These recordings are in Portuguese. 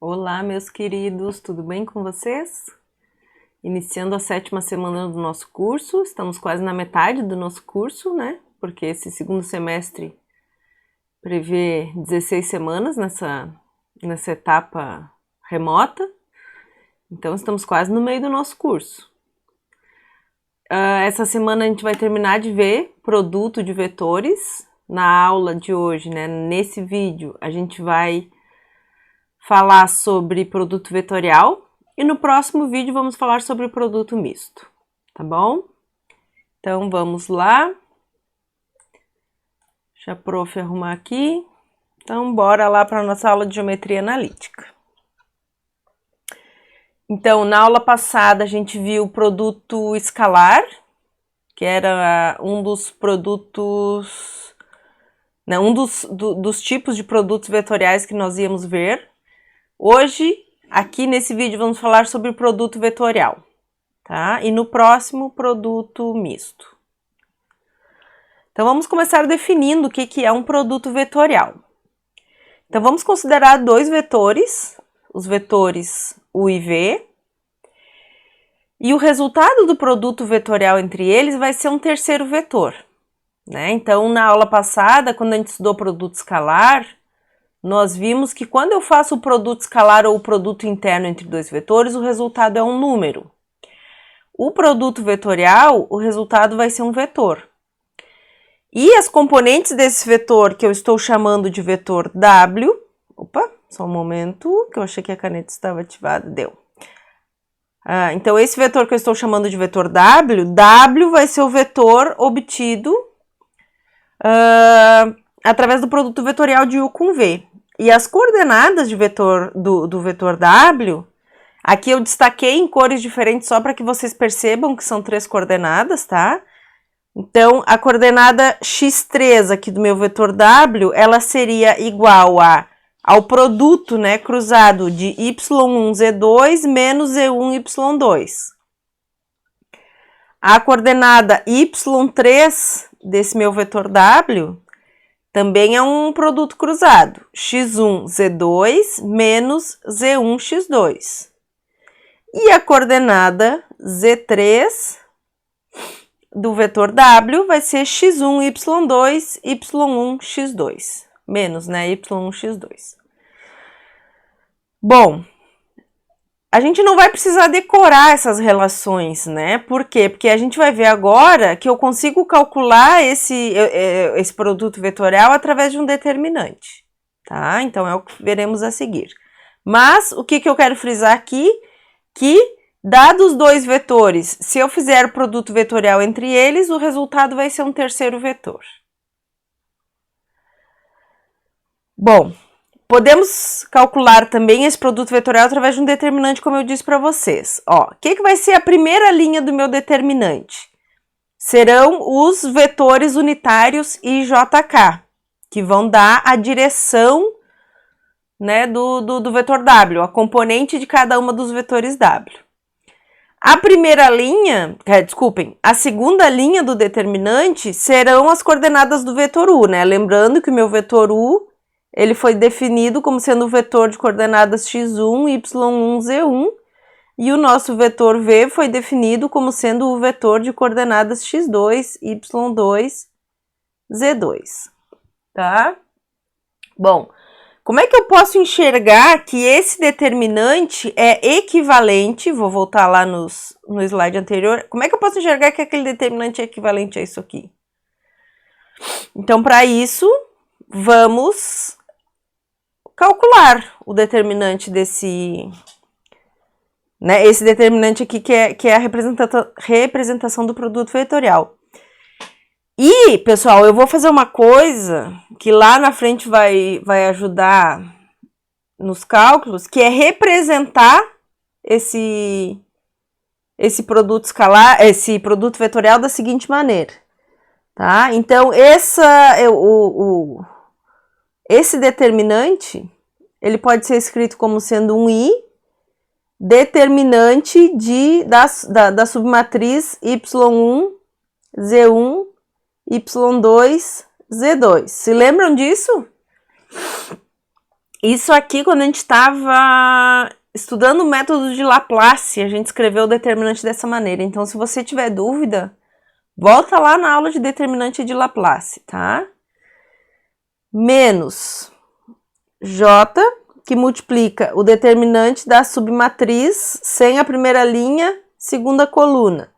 Olá, meus queridos, tudo bem com vocês? Iniciando a 7ª semana do nosso curso, estamos quase na metade do nosso curso, né? Porque esse segundo semestre prevê 16 semanas nessa etapa remota, então estamos quase no meio do nosso curso. Essa semana a gente vai terminar de ver produto de vetores. Na aula de hoje, né? Nesse vídeo, a gente vai falar sobre produto vetorial e no próximo vídeo vamos falar sobre produto misto, tá bom? Então vamos lá. Deixa a prof arrumar aqui. Então bora lá para a nossa aula de geometria analítica. Então na aula passada a gente viu o produto escalar, que era um dos produtos, né, um dos tipos de produtos vetoriais que nós íamos ver. Hoje, aqui nesse vídeo, vamos falar sobre o produto vetorial, tá? E no próximo, produto misto. Então, vamos começar definindo o que é um produto vetorial. Então, vamos considerar dois vetores, os vetores U e V, e o resultado do produto vetorial entre eles vai ser um terceiro vetor, né? Então, na aula passada, quando a gente estudou produto escalar, nós vimos que quando eu faço o produto escalar ou o produto interno entre dois vetores, o resultado é um número. O produto vetorial, o resultado vai ser um vetor. E as componentes desse vetor, que eu estou chamando de vetor W... Opa, só um momento, que eu achei que a caneta estava ativada, deu. Então, esse vetor que eu estou chamando de vetor W vai ser o vetor obtido através do produto vetorial de U com V. E as coordenadas de do vetor W, aqui eu destaquei em cores diferentes só para que vocês percebam que são 3 coordenadas, tá? Então, a coordenada x3 aqui do meu vetor W, ela seria igual ao produto, né, cruzado de y1z2 menos z1y2. A coordenada y3 desse meu vetor W também é um produto cruzado, x1z2 menos z1x2. E a coordenada z3 do vetor W vai ser x1y2, y1x2, menos, né, y1x2. Bom, a gente não vai precisar decorar essas relações, né? Por quê? Porque a gente vai ver agora que eu consigo calcular esse produto vetorial através de um determinante, tá? Então, é o que veremos a seguir. Mas, o que eu quero frisar aqui? Que, dados dois vetores, se eu fizer o produto vetorial entre eles, o resultado vai ser um terceiro vetor. Bom, podemos calcular também esse produto vetorial através de um determinante, como eu disse para vocês. Ó, o que vai ser a primeira linha do meu determinante? Serão os vetores unitários IJK, que vão dar a direção, né, do vetor W, a componente de cada uma dos vetores W. A primeira linha, desculpem, a segunda linha do determinante serão as coordenadas do vetor U, né? Lembrando que o meu vetor U ele foi definido como sendo o vetor de coordenadas x1, y1, z1, e o nosso vetor V foi definido como sendo o vetor de coordenadas x2, y2, z2, tá? Bom, como é que eu posso enxergar que esse determinante é equivalente, vou voltar lá no slide anterior, como é que eu posso enxergar que aquele determinante é equivalente a isso aqui? Então, para isso, vamos calcular o determinante desse, né, esse determinante aqui que é a representação do produto vetorial. E, pessoal, eu vou fazer uma coisa que lá na frente vai ajudar nos cálculos, que é representar esse produto escalar, esse produto vetorial da seguinte maneira, tá? Então, esse determinante, ele pode ser escrito como sendo um I, determinante da submatriz Y1, Z1, Y2, Z2. Se lembram disso? Isso aqui, quando a gente estava estudando o método de Laplace, a gente escreveu o determinante dessa maneira. Então, se você tiver dúvida, volta lá na aula de determinante de Laplace, tá? Menos J, que multiplica o determinante da submatriz sem a primeira linha, segunda coluna.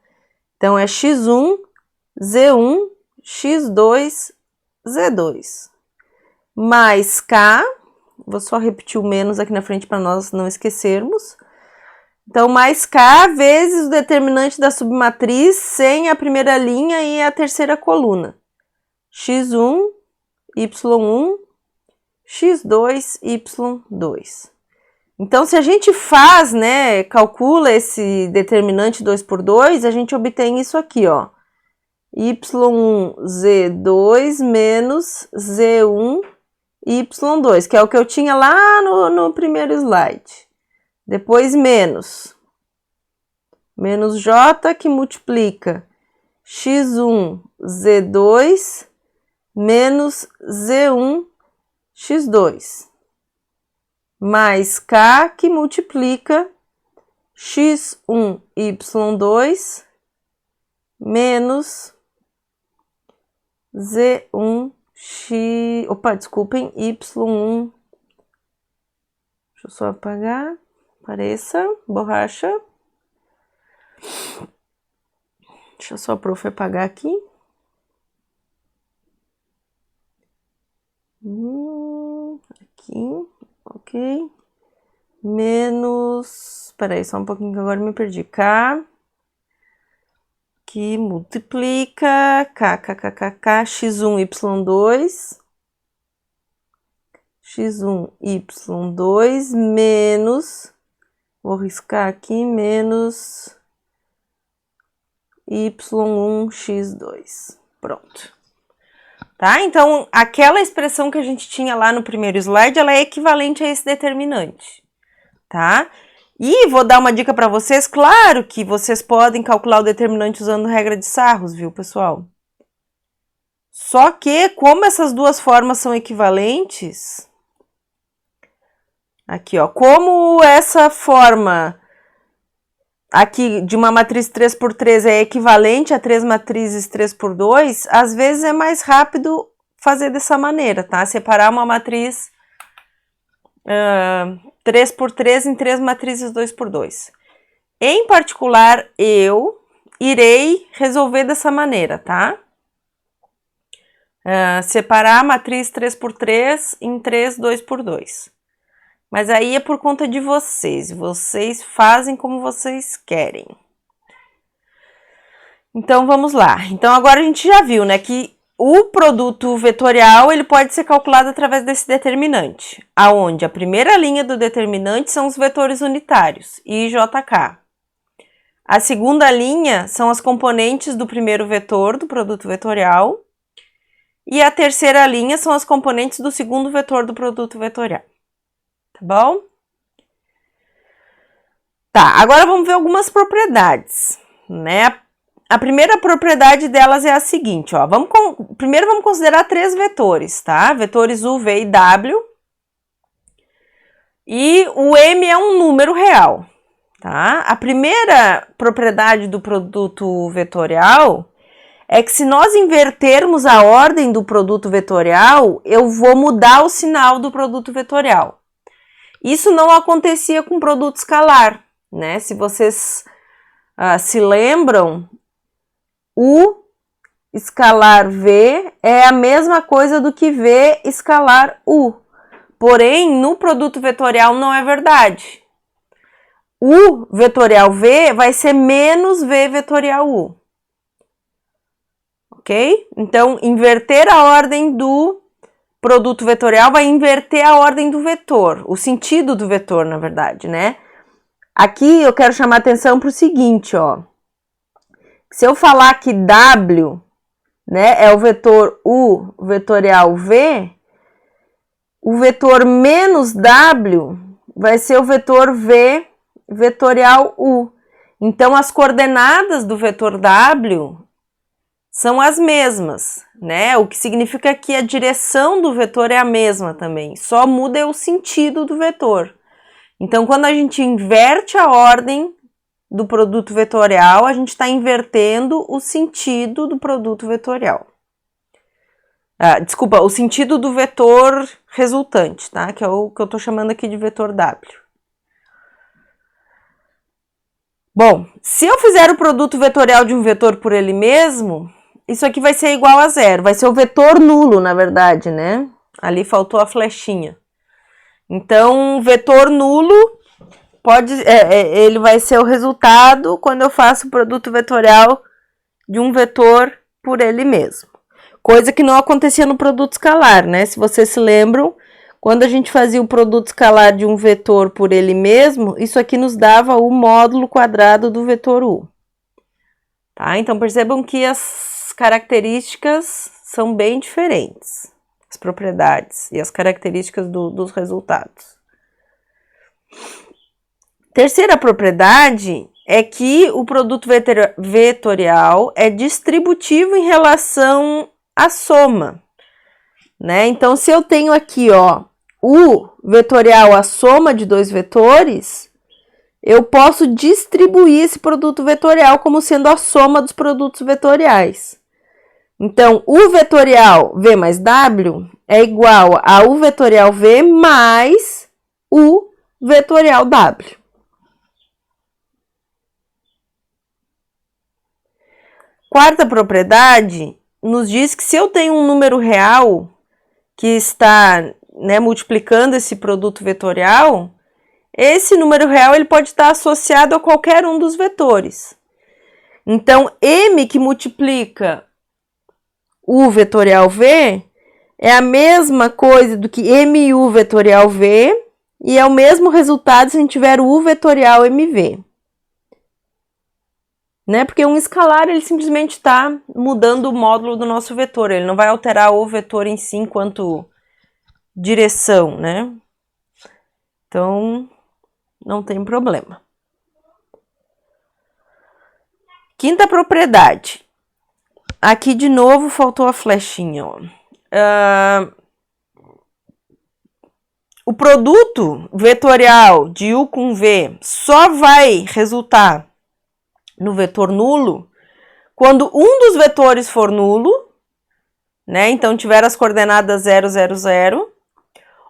Então, é x1, z1, x2, z2. Mais K, vou só repetir o menos aqui na frente para nós não esquecermos. Então, mais K vezes o determinante da submatriz sem a primeira linha e a terceira coluna. x1, y1, x2, y2. Então, se a gente faz, né, calcula esse determinante 2 por 2, a gente obtém isso aqui, ó. y1, z2 menos z1, y2, que é o que eu tinha lá no primeiro slide. Depois menos J, que multiplica x1, z2 menos z1, x2. Mais K, que multiplica x1, y2 menos z1, desculpem, y1. Deixa eu só apagar. Apareça, borracha. Deixa eu só a prof apagar aqui. Aqui, ok. Menos, peraí, só um pouquinho que agora me perdi. K, que multiplica k, x1, y2, x1, y2, menos, vou riscar aqui, menos y1, x2. Pronto. Tá? Então, aquela expressão que a gente tinha lá no primeiro slide, ela é equivalente a esse determinante. Tá? E vou dar uma dica para vocês, claro que vocês podem calcular o determinante usando regra de Sarros, viu, pessoal? Só que, como essas duas formas são equivalentes, aqui, ó, como essa forma aqui de uma matriz 3 por 3 é equivalente a 3 matrizes 3 por 2, às vezes é mais rápido fazer dessa maneira, tá? Separar uma matriz 3 por 3 em 3 matrizes 2 por 2. Em particular, eu irei resolver dessa maneira, tá? Separar a matriz 3 por 3 em 3 2 por 2. Mas aí é por conta de vocês. Vocês fazem como vocês querem. Então, vamos lá. Então, agora a gente já viu, né, que o produto vetorial ele pode ser calculado através desse determinante, aonde a primeira linha do determinante são os vetores unitários, I, J, K. A segunda linha são as componentes do primeiro vetor do produto vetorial. E a terceira linha são as componentes do segundo vetor do produto vetorial. Tá bom? Tá, agora vamos ver algumas propriedades, né? A primeira propriedade delas é a seguinte, ó. Primeiro vamos considerar 3 vetores, tá? Vetores U, V e W. E o M é um número real, tá? A primeira propriedade do produto vetorial é que se nós invertermos a ordem do produto vetorial, eu vou mudar o sinal do produto vetorial. Isso não acontecia com produto escalar, né? Se vocês se lembram, U escalar V é a mesma coisa do que V escalar U. Porém, no produto vetorial não é verdade. U vetorial V vai ser menos V vetorial U. Ok? Então, inverter a ordem do produto vetorial vai inverter a ordem do vetor, o sentido do vetor, na verdade, né? Aqui eu quero chamar atenção para o seguinte, ó. Se eu falar que W, né, é o vetor U vetorial V, o vetor menos W vai ser o vetor V vetorial U. Então, as coordenadas do vetor W são as mesmas, né? O que significa que a direção do vetor é a mesma também, só muda o sentido do vetor. Então, quando a gente inverte a ordem do produto vetorial, a gente está invertendo o sentido do produto vetorial. Desculpa, o sentido do vetor resultante, tá? Que é o que eu estou chamando aqui de vetor W. Bom, se eu fizer o produto vetorial de um vetor por ele mesmo, isso aqui vai ser igual a zero. Vai ser o vetor nulo, na verdade, né? Ali faltou a flechinha. Então, vetor nulo ele vai ser o resultado quando eu faço o produto vetorial de um vetor por ele mesmo. Coisa que não acontecia no produto escalar, né? Se vocês se lembram, quando a gente fazia o produto escalar de um vetor por ele mesmo, isso aqui nos dava o módulo quadrado do vetor U. Tá? Então, percebam que as características são bem diferentes. As propriedades e as características dos resultados. Terceira propriedade é que o produto vetorial é distributivo em relação à soma, né? Então, se eu tenho aqui, ó, o vetorial, a soma de dois vetores, eu posso distribuir esse produto vetorial como sendo a soma dos produtos vetoriais. Então, U vetorial V mais W é igual a U vetorial V mais U vetorial W. Quarta propriedade nos diz que se eu tenho um número real que está, né, multiplicando esse produto vetorial, esse número real ele pode estar associado a qualquer um dos vetores. Então, M que multiplica U vetorial V é a mesma coisa do que MU vetorial V e é o mesmo resultado se a gente tiver o U vetorial MV. Né? Porque um escalar ele simplesmente está mudando o módulo do nosso vetor, ele não vai alterar o vetor em si enquanto direção, né? Então, não tem problema. Quinta propriedade. Aqui, de novo, faltou a flechinha, ó. O produto vetorial de U com V só vai resultar no vetor nulo quando um dos vetores for nulo, né? Então, tiver as coordenadas 0, 0, 0,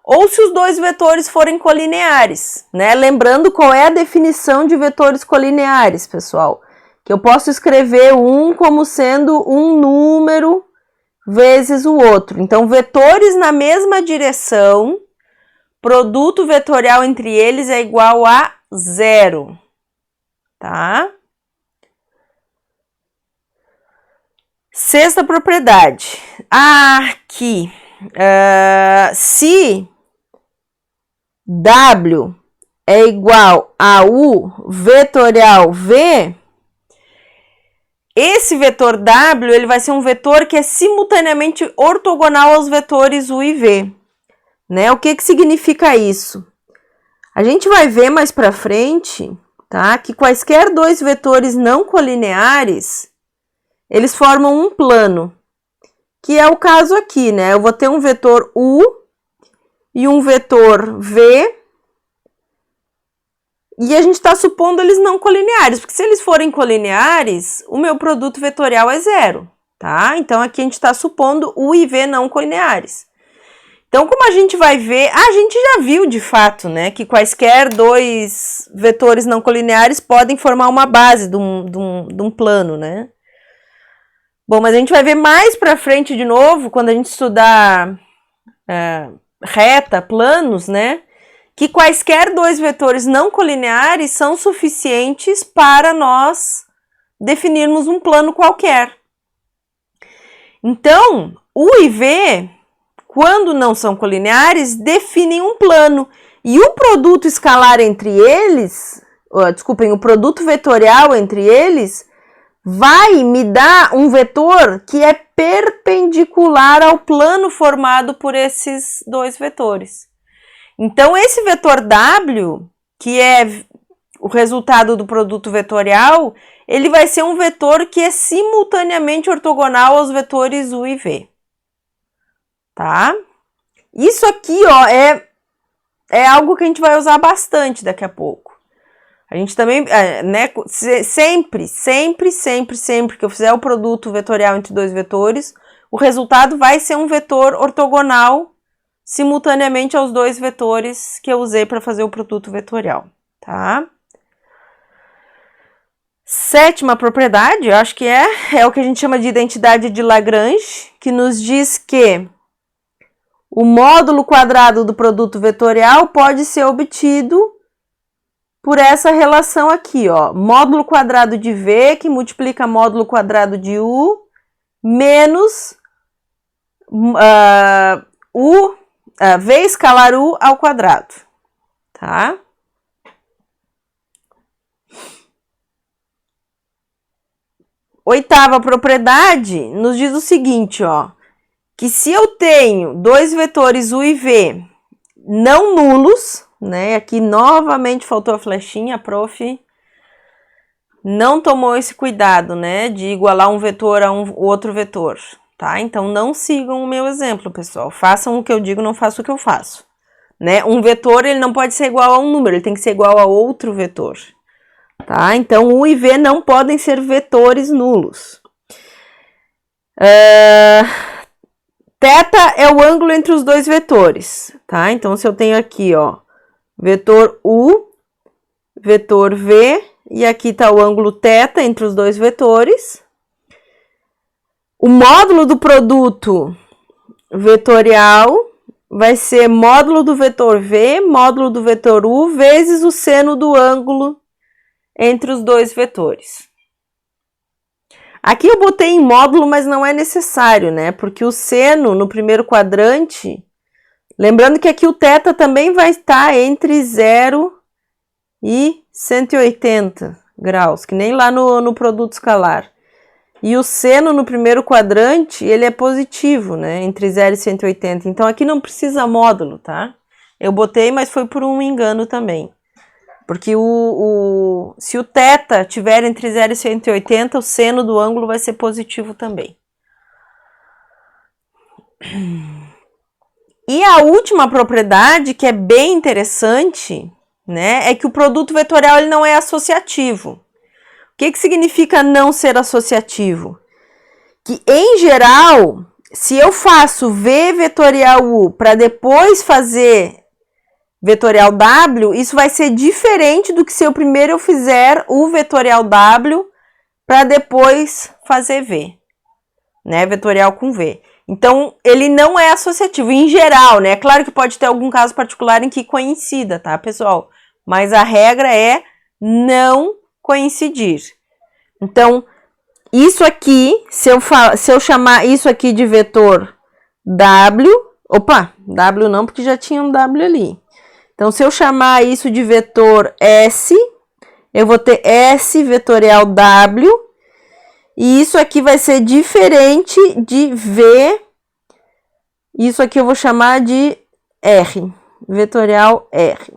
ou se os dois vetores forem colineares, né? Lembrando qual é a definição de vetores colineares, pessoal. Que eu posso escrever um como sendo um número vezes o outro. Então, vetores na mesma direção, produto vetorial entre eles é igual a zero, tá? Sexta propriedade. Aqui, se W é igual a U vetorial V, esse vetor W ele vai ser um vetor que é simultaneamente ortogonal aos vetores U e V. Né? O que significa isso? A gente vai ver mais para frente, tá? Que quaisquer dois vetores não colineares, eles formam um plano, que é o caso aqui, né? Eu vou ter um vetor U e um vetor V, e a gente está supondo eles não colineares, porque se eles forem colineares, o meu produto vetorial é zero, tá? Então, aqui a gente está supondo U e V não colineares. Então, como a gente vai ver, a gente já viu de fato, né, que quaisquer dois vetores não colineares podem formar uma base de um plano, né? Bom, mas a gente vai ver mais para frente de novo, quando a gente estudar reta, planos, né? Que quaisquer dois vetores não colineares são suficientes para nós definirmos um plano qualquer. Então, U e V, quando não são colineares, definem um plano. E o produto escalar entre eles, o produto vetorial entre eles, vai me dar um vetor que é perpendicular ao plano formado por esses dois vetores. Então, esse vetor W, que é o resultado do produto vetorial, ele vai ser um vetor que é simultaneamente ortogonal aos vetores u e v. Tá? Isso aqui, ó, é algo que a gente vai usar bastante daqui a pouco. A gente também, né, sempre que eu fizer o produto vetorial entre dois vetores, o resultado vai ser um vetor ortogonal simultaneamente aos dois vetores que eu usei para fazer o produto vetorial, tá? Sétima propriedade, eu acho que é o que a gente chama de identidade de Lagrange, que nos diz que o módulo quadrado do produto vetorial pode ser obtido por essa relação aqui, ó, módulo quadrado de V, que multiplica módulo quadrado de U, menos V escalar U ao quadrado, tá? Oitava propriedade nos diz o seguinte, ó, que se eu tenho dois vetores U e V não nulos, né? Aqui novamente faltou a flechinha, a prof não tomou esse cuidado, né? De igualar um vetor a um outro vetor, tá? Então não sigam o meu exemplo, pessoal. Façam o que eu digo, não façam o que eu faço, né? Um vetor ele não pode ser igual a um número, ele tem que ser igual a outro vetor, tá? Então U e V não podem ser vetores nulos. Θ é o ângulo entre os dois vetores, tá? Então se eu tenho aqui, ó, vetor U, vetor V, e aqui está o ângulo θ entre os dois vetores. O módulo do produto vetorial vai ser módulo do vetor V, módulo do vetor U, vezes o seno do ângulo entre os dois vetores. Aqui eu botei em módulo, mas não é necessário, né? Porque o seno no primeiro quadrante, lembrando que aqui o θ também vai estar entre 0 e 180 graus, que nem lá no produto escalar. E o seno no primeiro quadrante, ele é positivo, né? Entre 0 e 180. Então, aqui não precisa módulo, tá? Eu botei, mas foi por um engano também. Porque se o θ tiver entre 0 e 180, o seno do ângulo vai ser positivo também. E a última propriedade, que é bem interessante, né, é que o produto vetorial ele não é associativo. O que significa não ser associativo? Que, em geral, se eu faço V vetorial U para depois fazer vetorial W, isso vai ser diferente do que se eu primeiro fizer U vetorial W para depois fazer V, né, vetorial com V. Então, ele não é associativo, em geral, né? É claro que pode ter algum caso particular em que coincida, tá, pessoal? Mas a regra é não coincidir. Então, isso aqui, se eu chamar isso aqui de vetor W, opa, W não, porque já tinha um W ali. Então, se eu chamar isso de vetor S, eu vou ter S vetorial W, e isso aqui vai ser diferente de V, isso aqui eu vou chamar de R, vetorial R.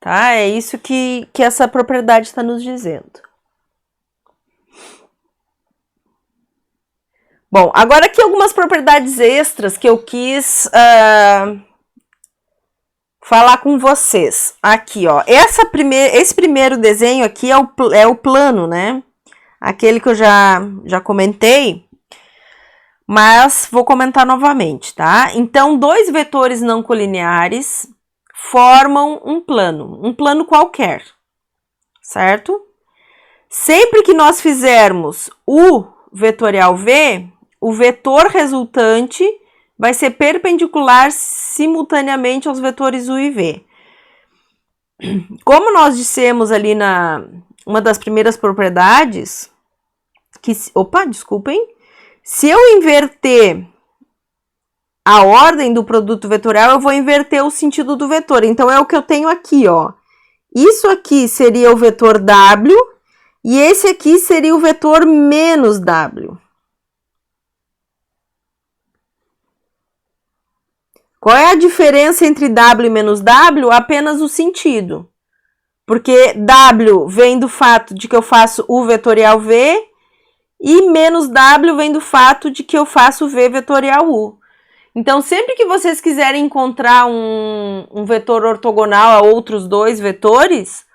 Tá? É isso que essa propriedade está nos dizendo. Bom, agora aqui algumas propriedades extras que eu quis falar com vocês. Aqui, ó, esse primeiro desenho aqui é o plano, né? Aquele que eu já comentei, mas vou comentar novamente, tá? Então, dois vetores não colineares formam um plano qualquer, certo? Sempre que nós fizermos U vetorial V, o vetor resultante vai ser perpendicular simultaneamente aos vetores U e V. Como nós dissemos ali uma das primeiras propriedades, se eu inverter a ordem do produto vetorial, eu vou inverter o sentido do vetor. Então, é o que eu tenho aqui, ó. Isso aqui seria o vetor W, e esse aqui seria o vetor menos W. Qual é a diferença entre W e menos W? Apenas o sentido. Porque W vem do fato de que eu faço U vetorial V e menos W vem do fato de que eu faço V vetorial U. Então, sempre que vocês quiserem encontrar um vetor ortogonal a outros dois vetores,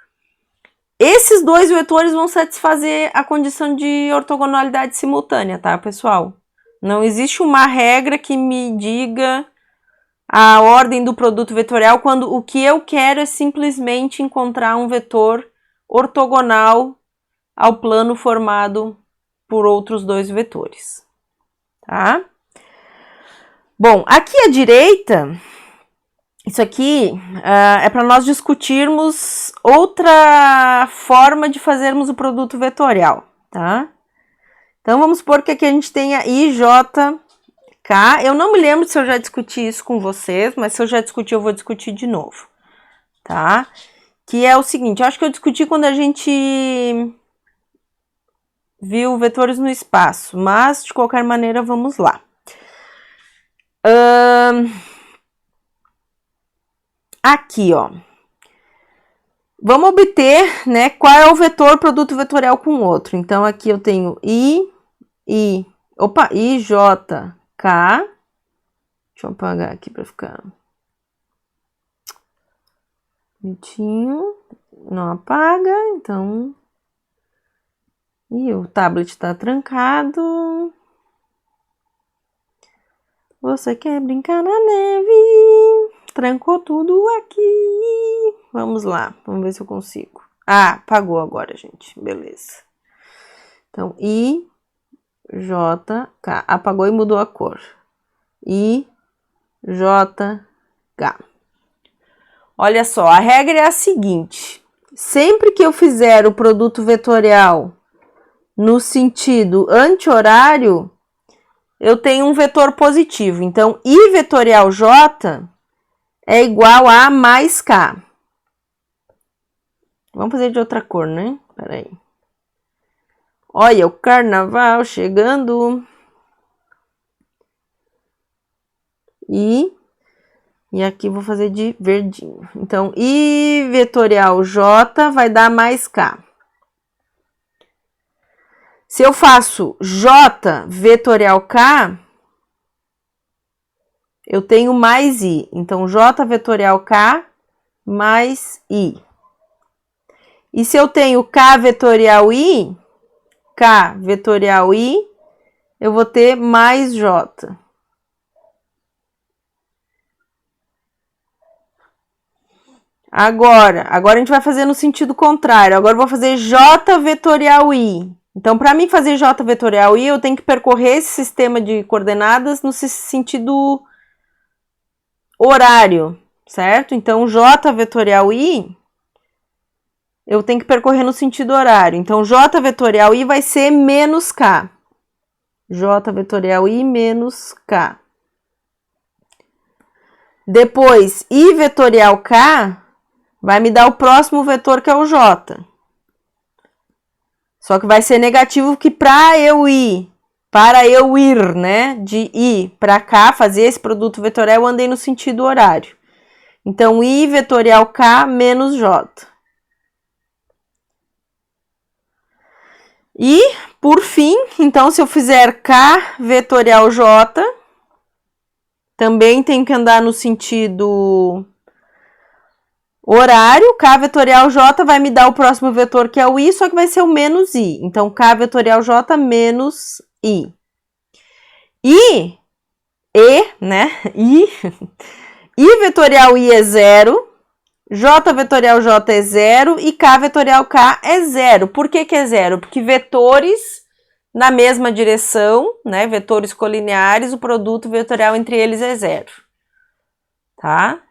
esses dois vetores vão satisfazer a condição de ortogonalidade simultânea, tá, pessoal? Não existe uma regra que me diga a ordem do produto vetorial quando o que eu quero é simplesmente encontrar um vetor ortogonal ao plano formado por outros dois vetores, tá? Bom, aqui à direita, isso aqui é para nós discutirmos outra forma de fazermos o produto vetorial, tá? Então, vamos supor que aqui a gente tenha IJK. Eu não me lembro se eu já discuti isso com vocês, mas se eu já discuti, eu vou discutir de novo, tá? Que é o seguinte, eu acho que eu discuti quando a gente viu vetores no espaço, mas, de qualquer maneira, vamos lá. Aqui, ó. Vamos obter, né, qual é o vetor produto vetorial com o outro. Então, aqui eu tenho IJK. Deixa eu apagar aqui para ficar bonitinho. Não apaga, então... E o tablet está trancado. Você quer brincar na neve? Trancou tudo aqui. Vamos lá, vamos ver se eu consigo. Ah, apagou agora, gente. Beleza. Então, IJK. Apagou e mudou a cor. IJK. Olha só, a regra é a seguinte. Sempre que eu fizer o produto vetorial no sentido anti-horário, eu tenho um vetor positivo. Então, I vetorial J é igual a mais K. Vamos fazer de outra cor, né? Peraí. Olha o carnaval chegando. E aqui vou fazer de verdinho. Então, I vetorial J vai dar mais K. Se eu faço J vetorial K, eu tenho mais I. Então, J vetorial K mais I. E se eu tenho K vetorial I, eu vou ter mais J. Agora a gente vai fazer no sentido contrário. Agora eu vou fazer J vetorial I. Então, para mim fazer J vetorial I, eu tenho que percorrer esse sistema de coordenadas no sentido horário, certo? Então, J vetorial I, eu tenho que percorrer no sentido horário. Então, J vetorial I vai ser menos K. J vetorial I menos K. Depois, I vetorial K vai me dar o próximo vetor, que é o J. Só que vai ser negativo, que para eu ir, né, de I para K, fazer esse produto vetorial, eu andei no sentido horário. Então, I vetorial K menos J. E, por fim, então, se eu fizer K vetorial J, também tenho que andar no sentido horário. K vetorial J vai me dar o próximo vetor, que é o I, só que vai ser o menos I. Então, K vetorial J menos I. I vetorial I é 0, J vetorial J é 0 e K vetorial K é 0. Por que é 0? Porque vetores na mesma direção, né, vetores colineares, o produto vetorial entre eles é 0. Tá?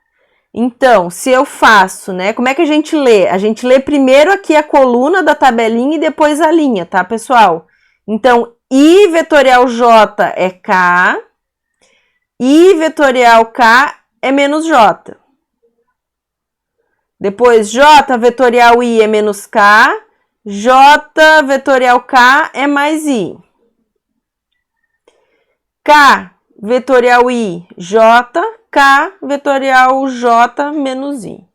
Então, se eu faço, né, como é que a gente lê? A gente lê primeiro aqui a coluna da tabelinha e depois a linha, tá, pessoal? Então, I vetorial J é K, I vetorial K é menos J. Depois, J vetorial I é menos K, J vetorial K é mais I. K vetorial I, J, K vetorial J menos I.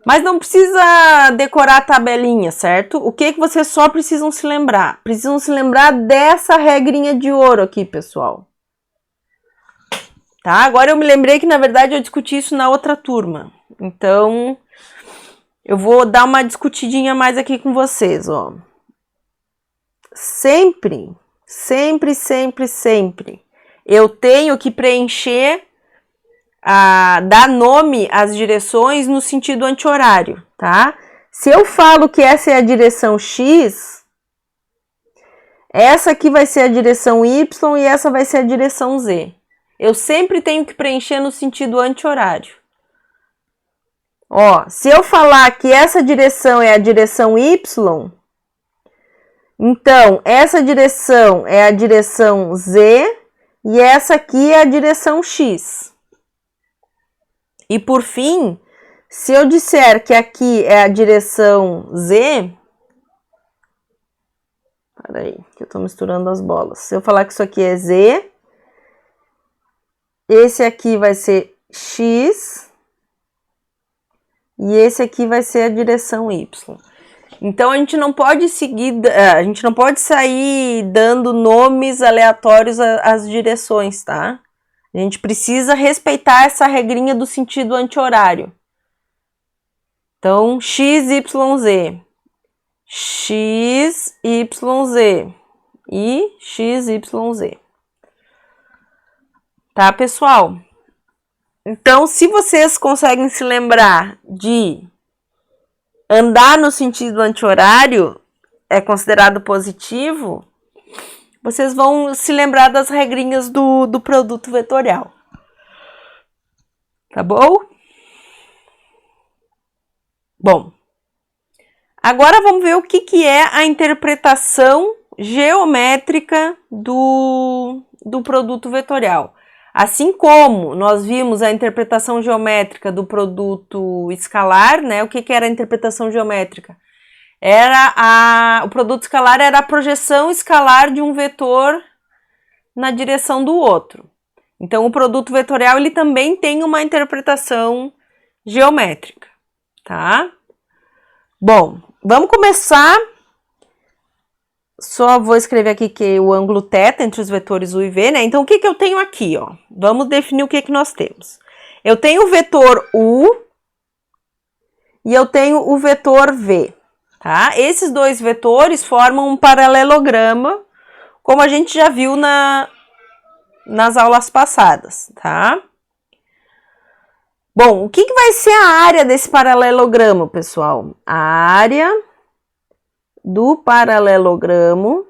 Mas não precisa decorar a tabelinha, certo? O que vocês só precisam se lembrar? Precisam se lembrar dessa regrinha de ouro aqui, pessoal. Tá? Agora eu me lembrei que, na verdade, eu discuti isso na outra turma. Então, eu vou dar uma discutidinha mais aqui com vocês, ó. Sempre, eu tenho que preencher, dar nome às direções no sentido anti-horário, tá? Se eu falo que essa é a direção X, essa aqui vai ser a direção Y e essa vai ser a direção Z. Eu sempre tenho que preencher no sentido anti-horário. Ó, se eu falar que essa direção é a direção Y, então essa direção é a direção Z e essa aqui é a direção X. E por fim, se eu disser que aqui é a direção Z, peraí, que eu tô misturando as bolas. Se eu falar que isso aqui é Z, esse aqui vai ser X e esse aqui vai ser a direção Y. Então a gente não pode sair dando nomes aleatórios às direções, tá? A gente precisa respeitar essa regrinha do sentido anti-horário. Então, X, Y, Z. X, Y, Z. E X, Y, Z. Tá, pessoal? Então, se vocês conseguem se lembrar de andar no sentido anti-horário, é considerado positivo, vocês vão se lembrar das regrinhas do produto vetorial. Tá bom? Bom, agora vamos ver o que é a interpretação geométrica do produto vetorial. Assim como nós vimos a interpretação geométrica do produto escalar, né? O que era a interpretação geométrica? O produto escalar era a projeção escalar de um vetor na direção do outro. Então, o produto vetorial ele também tem uma interpretação geométrica, tá? Bom, vamos começar. Só vou escrever aqui que o ângulo θ entre os vetores u e v, né? Então, o que eu tenho aqui, ó? Vamos definir o que nós temos. Eu tenho o vetor u e eu tenho o vetor v, tá? Esses dois vetores formam um paralelograma, como a gente já viu nas aulas passadas, tá? Bom, o que vai ser a área desse paralelogramo, pessoal? A área do paralelogramo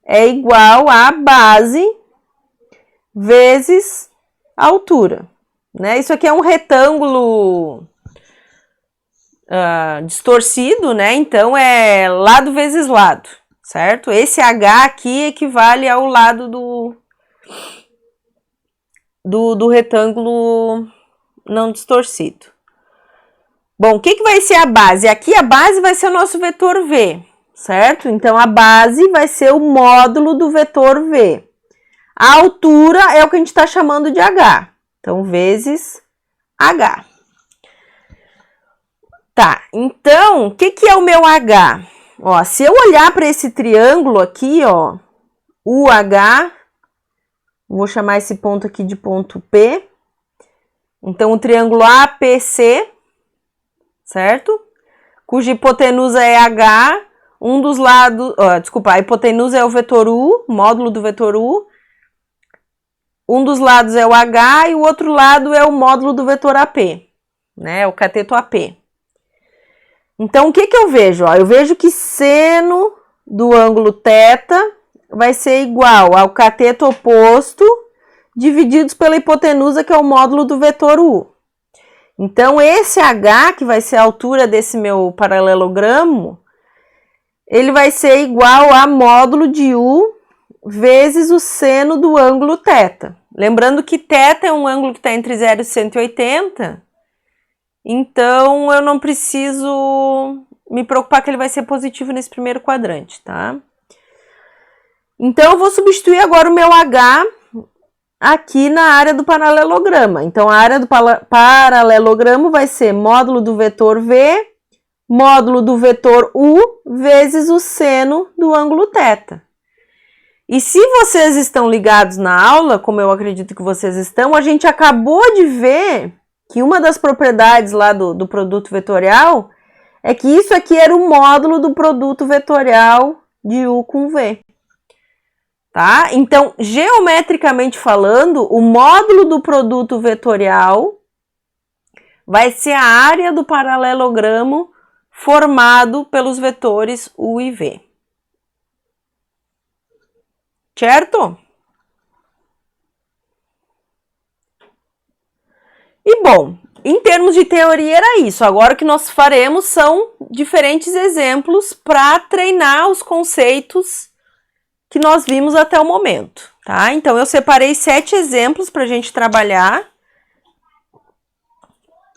é igual a base vezes a altura, né? Isso aqui é um retângulo distorcido, né? Então, é lado vezes lado, certo? Esse H aqui equivale ao lado do retângulo não distorcido. Bom, o que vai ser a base? Aqui a base vai ser o nosso vetor V, certo? Então, a base vai ser o módulo do vetor V. A altura é o que a gente está chamando de H. Então, vezes H. Tá, então, o que é o meu H? Ó, se eu olhar para esse triângulo aqui, ó, UH, vou chamar esse ponto aqui de ponto P. Então, o triângulo APC, certo? Cuja hipotenusa é H, um dos lados, a hipotenusa é o vetor U, módulo do vetor U. Um dos lados é o H e o outro lado é o módulo do vetor AP, né? O cateto AP. Então, o que eu vejo? Ó, eu vejo que seno do ângulo θ vai ser igual ao cateto oposto divididos pela hipotenusa, que é o módulo do vetor U. Então, esse H, que vai ser a altura desse meu paralelogramo, ele vai ser igual a módulo de U vezes o seno do ângulo θ. Lembrando que θ é um ângulo que está entre 0 e 180, então eu não preciso me preocupar que ele vai ser positivo nesse primeiro quadrante, tá? Então, eu vou substituir agora o meu H aqui na área do paralelograma. Então, a área do paralelogramo vai ser módulo do vetor V, módulo do vetor U, vezes o seno do ângulo θ. E se vocês estão ligados na aula, como eu acredito que vocês estão, a gente acabou de ver que uma das propriedades lá do produto vetorial é que isso aqui era o módulo do produto vetorial de U com V. Tá? Então, geometricamente falando, o módulo do produto vetorial vai ser a área do paralelogramo formado pelos vetores U e V. Certo? E bom, em termos de teoria era isso. Agora o que nós faremos são diferentes exemplos para treinar os conceitos que nós vimos até o momento, tá? Então, eu separei 7 exemplos para a gente trabalhar,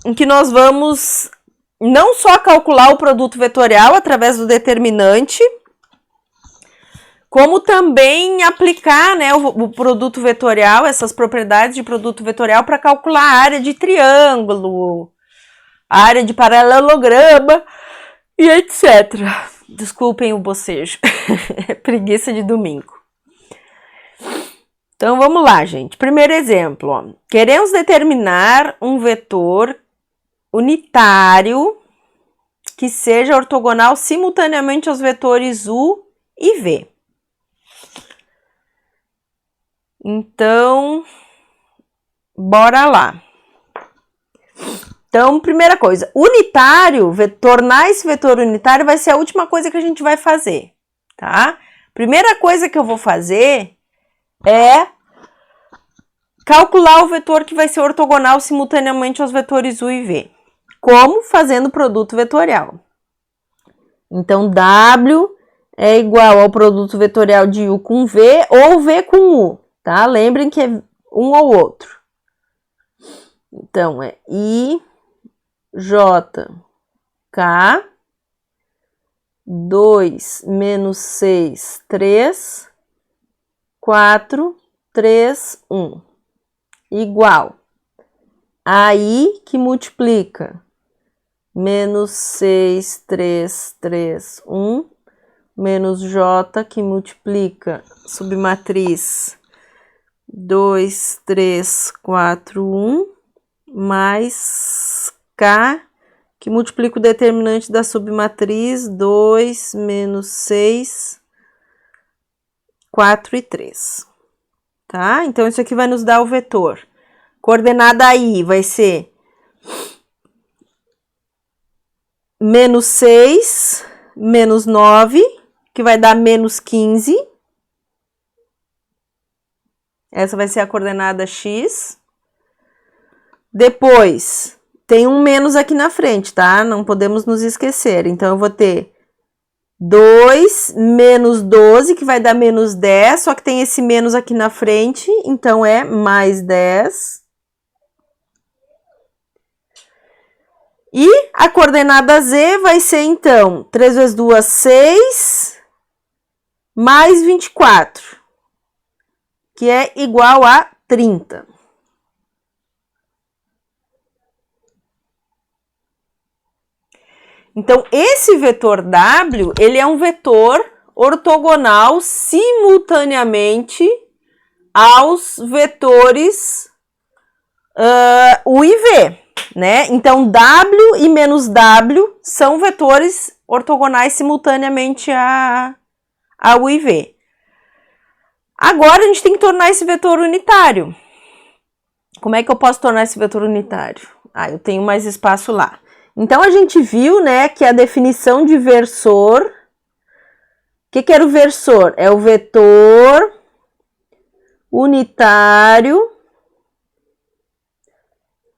em que nós vamos não só calcular o produto vetorial através do determinante, como também aplicar, né, o produto vetorial, essas propriedades de produto vetorial para calcular a área de triângulo, a área de paralelograma e etc. Desculpem o bocejo, é preguiça de domingo. Então, vamos lá, gente. Primeiro exemplo, ó. Queremos determinar um vetor unitário que seja ortogonal simultaneamente aos vetores U e V. Então, bora lá. Então, primeira coisa, unitário, tornar esse vetor unitário vai ser a última coisa que a gente vai fazer, tá? Primeira coisa que eu vou fazer é calcular o vetor que vai ser ortogonal simultaneamente aos vetores U e V. Como? Fazendo produto vetorial. Então, W é igual ao produto vetorial de U com V ou V com U, tá? Lembrem que é um ou outro. Então, é I, J, K, 2 menos 6, 3, 4, 3, 1. Igual a I que multiplica menos 6, 3, 3, 1, menos J que multiplica submatriz 2, 3, 4, 1, mais K, que multiplica o determinante da submatriz 2, menos 6, 4 e 3. Tá? Então, isso aqui vai nos dar o vetor. Coordenada I vai ser menos 6, menos 9, que vai dar menos 15. Essa vai ser a coordenada X. Depois, tem um menos aqui na frente, tá? Não podemos nos esquecer. Então, eu vou ter 2 menos 12, que vai dar menos 10, só que tem esse menos aqui na frente, então é mais 10. E a coordenada Z vai ser, então, 3 vezes 2, 6, mais 24, que é igual a 30. Então, esse vetor W, ele é um vetor ortogonal simultaneamente aos vetores U e V, né? Então, W e menos W são vetores ortogonais simultaneamente a U e V. Agora, a gente tem que tornar esse vetor unitário. Como é que eu posso tornar esse vetor unitário? Ah, eu tenho mais espaço lá. Então, a gente viu, né, que a definição de versor... O que era o versor? É o vetor unitário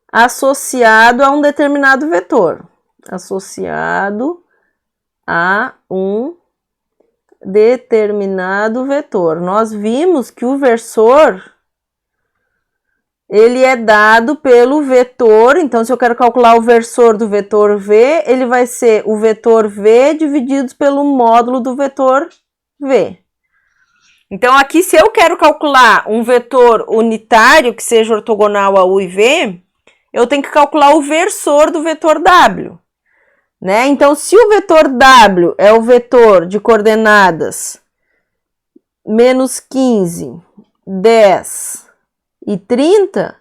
associado a um determinado vetor. Associado a um determinado vetor. Nós vimos que o versor... ele é dado pelo vetor, então se eu quero calcular o versor do vetor V, ele vai ser o vetor V dividido pelo módulo do vetor V. Então, aqui, se eu quero calcular um vetor unitário que seja ortogonal a U e V, eu tenho que calcular o versor do vetor W, né? Então, se o vetor W é o vetor de coordenadas menos 15, 10 e 30,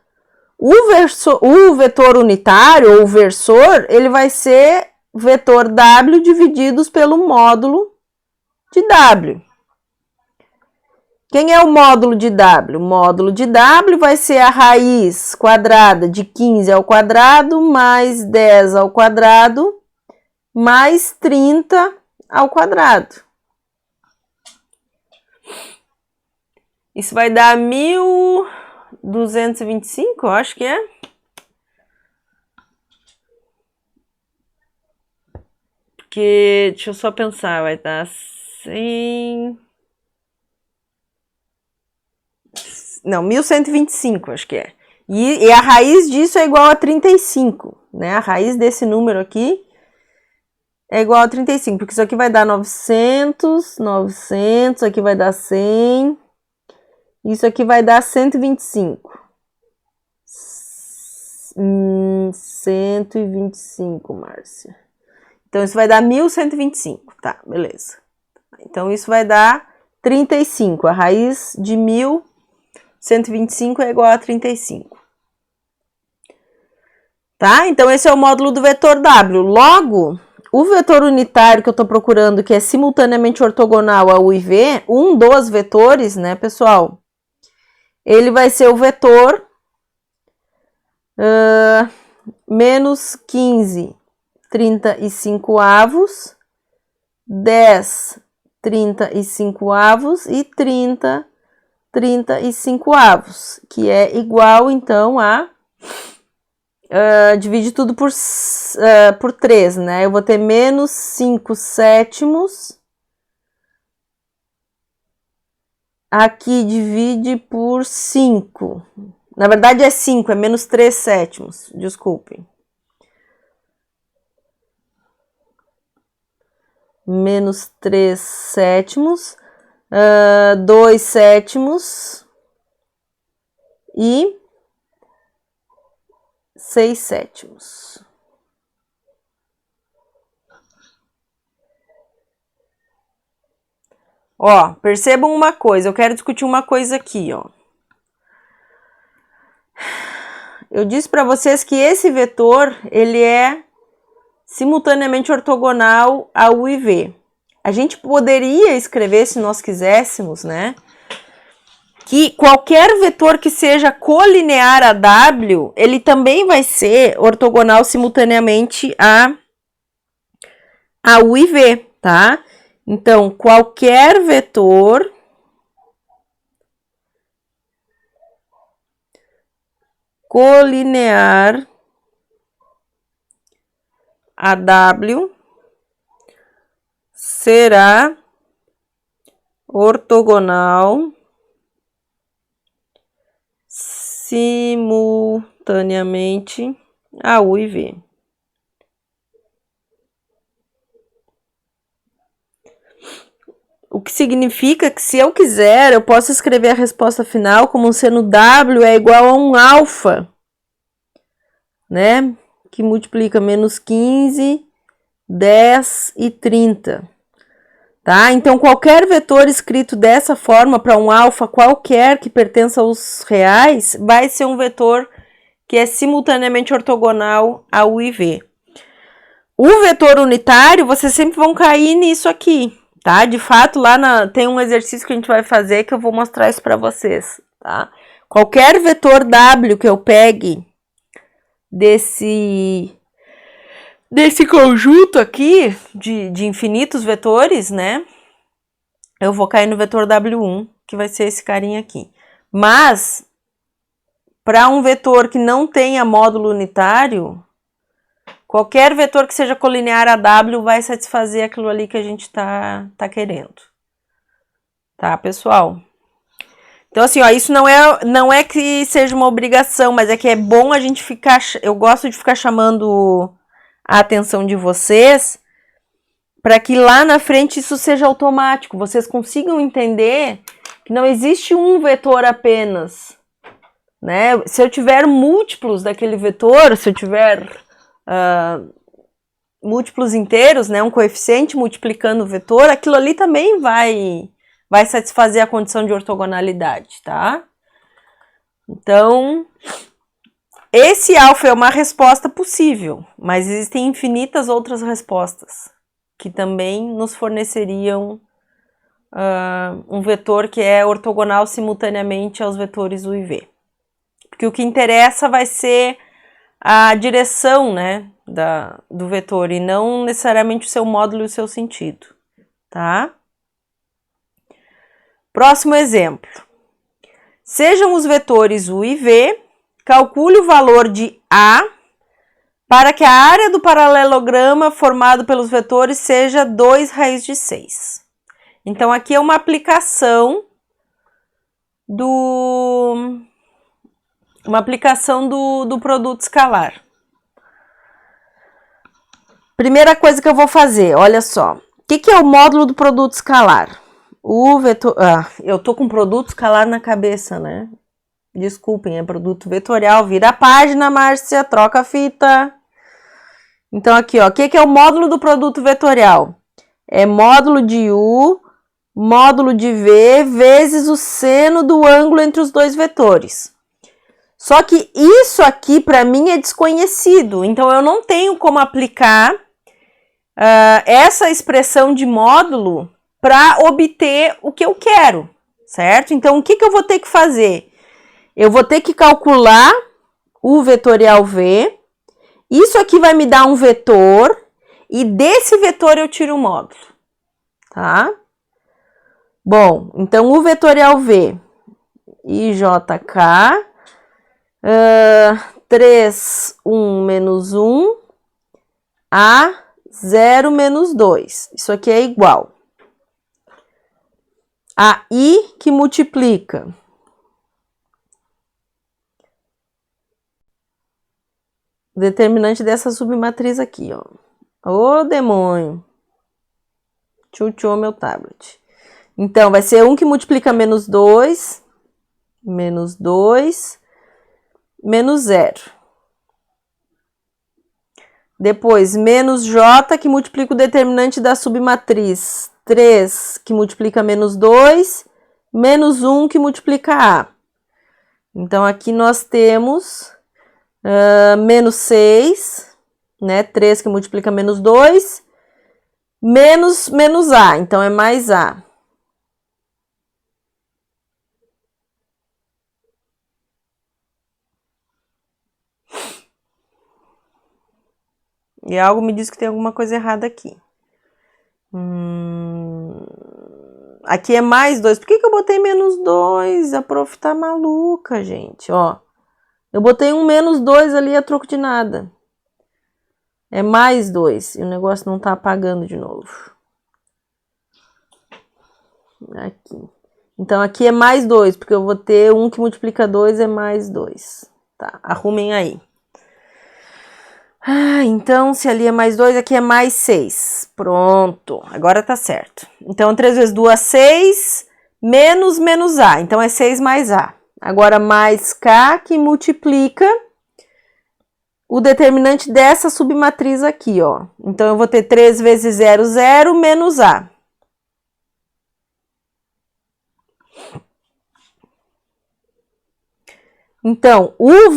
o vetor unitário, ou o versor, ele vai ser vetor W divididos pelo módulo de W. Quem é o módulo de W? O módulo de W vai ser a raiz quadrada de 15 ao quadrado, mais 10 ao quadrado, mais 30 ao quadrado. Isso vai dar 1.225, eu acho que é. Porque, deixa eu só pensar, vai dar 100... Não, 1.125, acho que é. E a raiz disso é igual a 35, né? A raiz desse número aqui é igual a 35, porque isso aqui vai dar 900, 900, aqui vai dar 100, isso aqui vai dar 125. 125, Márcia. Então, isso vai dar 1.125, tá, beleza. Então, isso vai dar 35, a raiz de 1.125 é igual a 35. Tá? Então, esse é o módulo do vetor W. Logo, o vetor unitário que eu estou procurando, que é simultaneamente ortogonal a U e V, um dos vetores, né, pessoal? Ele vai ser o vetor menos 15, 35 avos, 10, 35 avos e 30, 35 avos, que é igual, então, a... divide tudo por 3, né? Eu vou ter menos 5 sétimos. Aqui divide por 5. Na verdade é 5, é menos 3 sétimos, desculpem. Menos 3 sétimos, 2 sétimos e 6 sétimos. Ó, percebam uma coisa, eu quero discutir uma coisa aqui, ó. Eu disse para vocês que esse vetor, ele é simultaneamente ortogonal a U e V. A gente poderia escrever, se nós quiséssemos, né, que qualquer vetor que seja colinear a W, ele também vai ser ortogonal simultaneamente a U e V, tá? Então, qualquer vetor colinear a W será ortogonal simultaneamente a U e V. O que significa que, se eu quiser, eu posso escrever a resposta final como sendo W é igual a um alfa, né? Que multiplica menos 15, 10 e 30. Tá? Então, qualquer vetor escrito dessa forma para um alfa qualquer que pertença aos reais, vai ser um vetor que é simultaneamente ortogonal a U e V. O vetor unitário, vocês sempre vão cair nisso aqui, tá? De fato, lá tem um exercício que a gente vai fazer que eu vou mostrar isso para vocês, tá? Qualquer vetor W que eu pegue desse conjunto aqui de infinitos vetores, né? Eu vou cair no vetor W1, que vai ser esse carinha aqui. Mas, para um vetor que não tenha módulo unitário, qualquer vetor que seja colinear a W vai satisfazer aquilo ali que a gente tá querendo. Tá, pessoal? Então, assim, ó, isso não é que seja uma obrigação, mas é que é bom a gente ficar... Eu gosto de ficar chamando a atenção de vocês para que lá na frente isso seja automático, vocês consigam entender que não existe um vetor apenas, né? Se eu tiver múltiplos daquele vetor, se eu tiver múltiplos inteiros, né, um coeficiente multiplicando o vetor, aquilo ali também vai satisfazer a condição de ortogonalidade, tá? Então, esse alfa é uma resposta possível, mas existem infinitas outras respostas que também nos forneceriam um vetor que é ortogonal simultaneamente aos vetores u e v. Porque o que interessa vai ser a direção, né, do vetor e não necessariamente o seu módulo e o seu sentido, tá? Próximo exemplo. Sejam os vetores u e v, calcule o valor de A para que a área do paralelograma formado pelos vetores seja 2 raiz de 6. Então, aqui é uma aplicação do produto escalar. Primeira coisa que eu vou fazer, olha só. O que é o módulo do produto escalar? O vetor... eu tô com produto escalar na cabeça, né? Desculpem, é produto vetorial. Vira a página, Márcia, troca a fita. Então, aqui, ó. O que é o módulo do produto vetorial? É módulo de U, módulo de V, vezes o seno do ângulo entre os dois vetores. Só que isso aqui, para mim, é desconhecido. Então, eu não tenho como aplicar essa expressão de módulo para obter o que eu quero, certo? Então, o que eu vou ter que fazer? Eu vou ter que calcular o vetorial V. Isso aqui vai me dar um vetor, e desse vetor eu tiro o módulo, tá? Bom, então o vetorial V, IJK, 3, 1, menos 1, A, 0, menos 2. Isso aqui é igual a I que multiplica o determinante dessa submatriz aqui, ó. Ô, demônio! Chuchou meu tablet. Então, vai ser 1 que multiplica menos 2, menos 0. Depois, menos J, que multiplica o determinante da submatriz. 3, que multiplica menos 2, menos 1, que multiplica A. Então, aqui nós temos menos 6, né? 3, que multiplica menos 2, menos A. Então, é mais A. E algo me diz que tem alguma coisa errada aqui. Aqui é mais 2. Por que eu botei menos 2? A prof tá maluca, gente. Ó, eu botei um menos 2 ali a troco de nada. É mais 2. E o negócio não tá apagando de novo. Aqui. Então, aqui é mais 2, porque eu vou ter 1 que multiplica 2 é mais 2. Tá, arrumem aí. Então, se ali é mais 2, aqui é mais 6. Pronto, agora tá certo. Então, 3 vezes 2, 6, menos A. Então, é 6 mais A. Agora, mais K, que multiplica o determinante dessa submatriz aqui, ó. Então, eu vou ter 3 vezes 0, 0, menos A. Então, o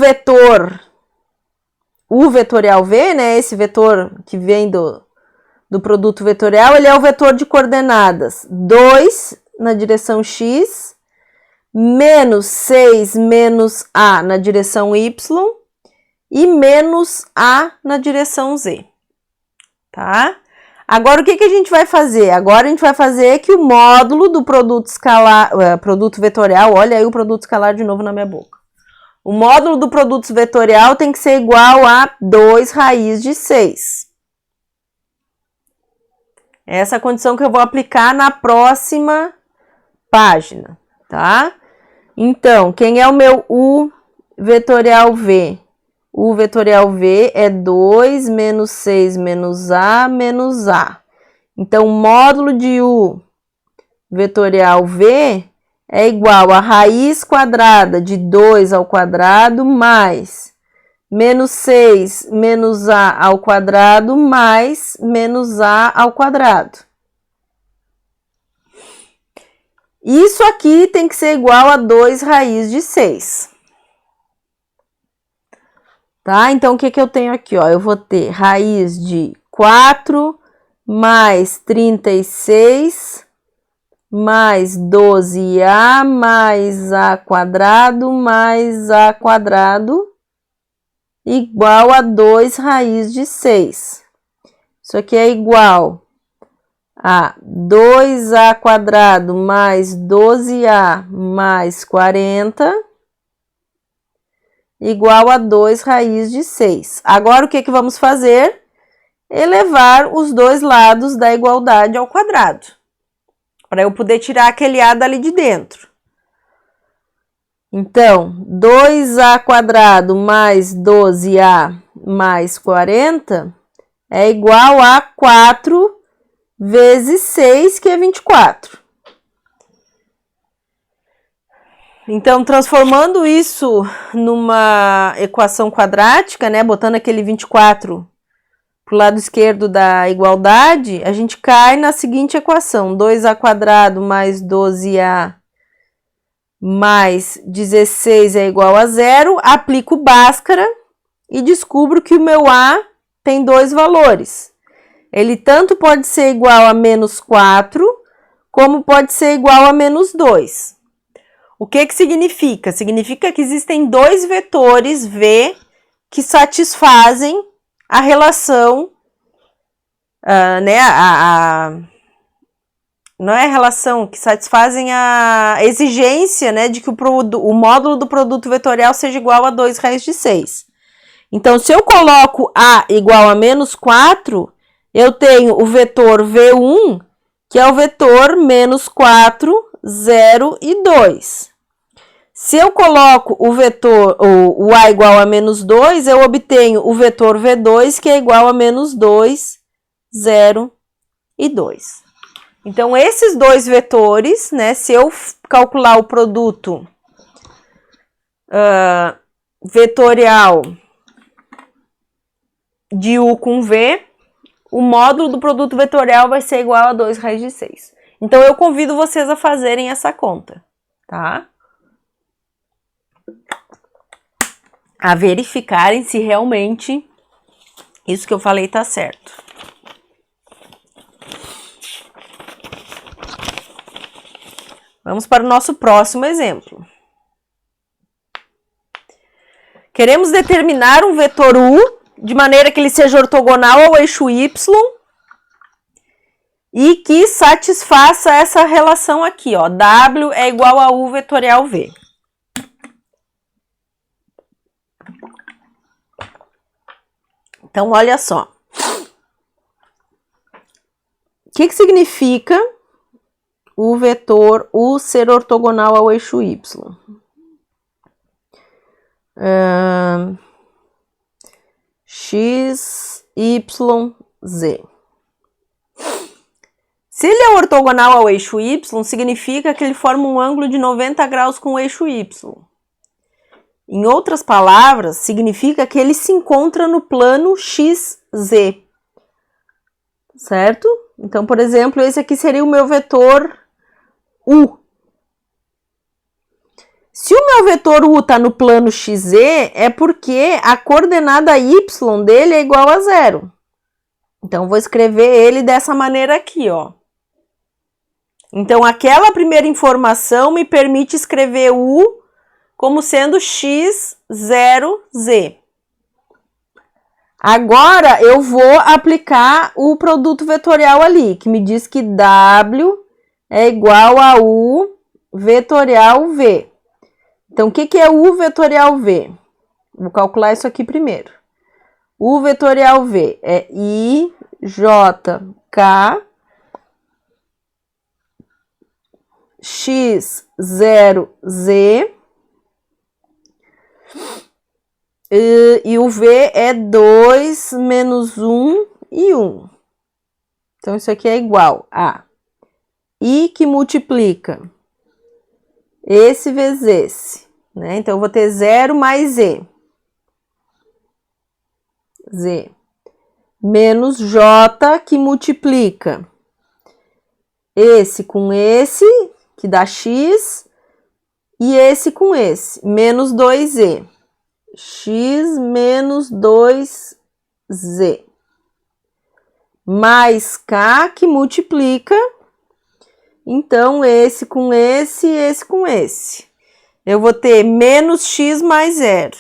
vetorial V, né, esse vetor que vem do produto vetorial, ele é o vetor de coordenadas 2 na direção x, menos 6 menos A na direção y e menos A na direção z, tá? Agora, o que a gente vai fazer? Agora, a gente vai fazer que o módulo do produto escalar, produto vetorial, olha aí o produto escalar de novo na minha boca. O módulo do produto vetorial tem que ser igual a 2 raiz de 6. Essa é a condição que eu vou aplicar na próxima página, tá? Então, quem é o meu U vetorial V? O vetorial V é 2 menos 6 menos A menos A. Então, o módulo de U vetorial V é igual a raiz quadrada de 2 ao quadrado mais menos 6 menos a ao quadrado mais menos a ao quadrado. Isso aqui tem que ser igual a 2 raiz de 6. Tá? Então, o que eu tenho aqui? Ó? Eu vou ter raiz de 4 mais 36 mais 12a mais a quadrado mais a quadrado igual a 2 raiz de 6. Isso aqui é igual a 2a quadrado mais 12a mais 40 igual a 2 raiz de 6. Agora, o que vamos fazer? Elevar os dois lados da igualdade ao quadrado, para eu poder tirar aquele a dali de dentro. Então, 2a quadrado mais 12a mais 40 é igual a 4 vezes 6, que é 24. Então, transformando isso numa equação quadrática, né, botando aquele 24 para o lado esquerdo da igualdade, a gente cai na seguinte equação: 2a quadrado mais 12a mais 16 é igual a 0, aplico Bhaskara e descubro que o meu a tem dois valores. Ele tanto pode ser igual a menos 4, como pode ser igual a menos 2. O que significa? Significa que existem dois vetores V que satisfazem a relação, né, não é a relação, que satisfazem a exigência, né, de que o módulo do produto vetorial seja igual a 2 raiz de 6. Então, se eu coloco A igual a menos 4, eu tenho o vetor V1, que é o vetor menos 4, 0 e 2. Se eu coloco o vetor, o A igual a menos 2, eu obtenho o vetor V2, que é igual a menos 2, 0 e 2. Então, esses dois vetores, né, se eu calcular o produto vetorial de U com V, o módulo do produto vetorial vai ser igual a 2 raiz de 6. Então, eu convido vocês a fazerem essa conta, tá? A verificarem se realmente isso que eu falei tá certo. Vamos para o nosso próximo exemplo. Queremos determinar um vetor U de maneira que ele seja ortogonal ao eixo Y e que satisfaça essa relação aqui, ó. W é igual a U vetorial V. Então, olha só. O que significa o vetor U ser ortogonal ao eixo Y? X, Y, Z. Se ele é ortogonal ao eixo Y, significa que ele forma um ângulo de 90 graus com o eixo Y. Em outras palavras, significa que ele se encontra no plano XZ. Certo? Então, por exemplo, esse aqui seria o meu vetor U. Se o meu vetor U está no plano XZ, é porque a coordenada Y dele é igual a 0. Então, vou escrever ele dessa maneira aqui, ó. Então, aquela primeira informação me permite escrever U como sendo x0z. Agora, eu vou aplicar o produto vetorial ali, que me diz que W é igual a U vetorial V. Então, o que é U vetorial V? Vou calcular isso aqui primeiro. U vetorial V é IJK X0Z e o V é 2 menos 1 e 1. Então, isso aqui é igual a I que multiplica esse vezes esse, né? Então, eu vou ter 0 mais Z. Z. Menos J, que multiplica esse com esse, que dá X, e esse com esse, menos 2Z. X menos 2Z. Mais K, que multiplica, então, esse com esse e esse com esse. Eu vou ter menos X mais 0.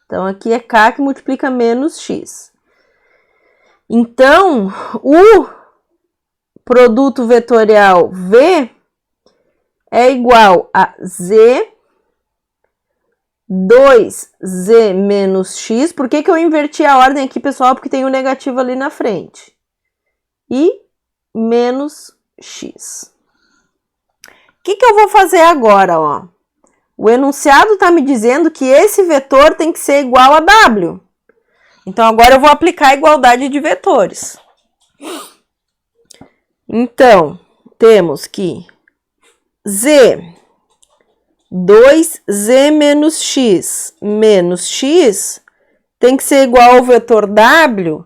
Então, aqui é K que multiplica menos X. Então, o produto vetorial V é igual a Z, 2Z menos X. Por que eu inverti a ordem aqui, pessoal? Porque tem um negativo ali na frente. E menos X. O que eu vou fazer agora, ó? O enunciado está me dizendo que esse vetor tem que ser igual a W. Então, agora eu vou aplicar a igualdade de vetores. Então, temos que Z, 2Z menos X tem que ser igual ao vetor W,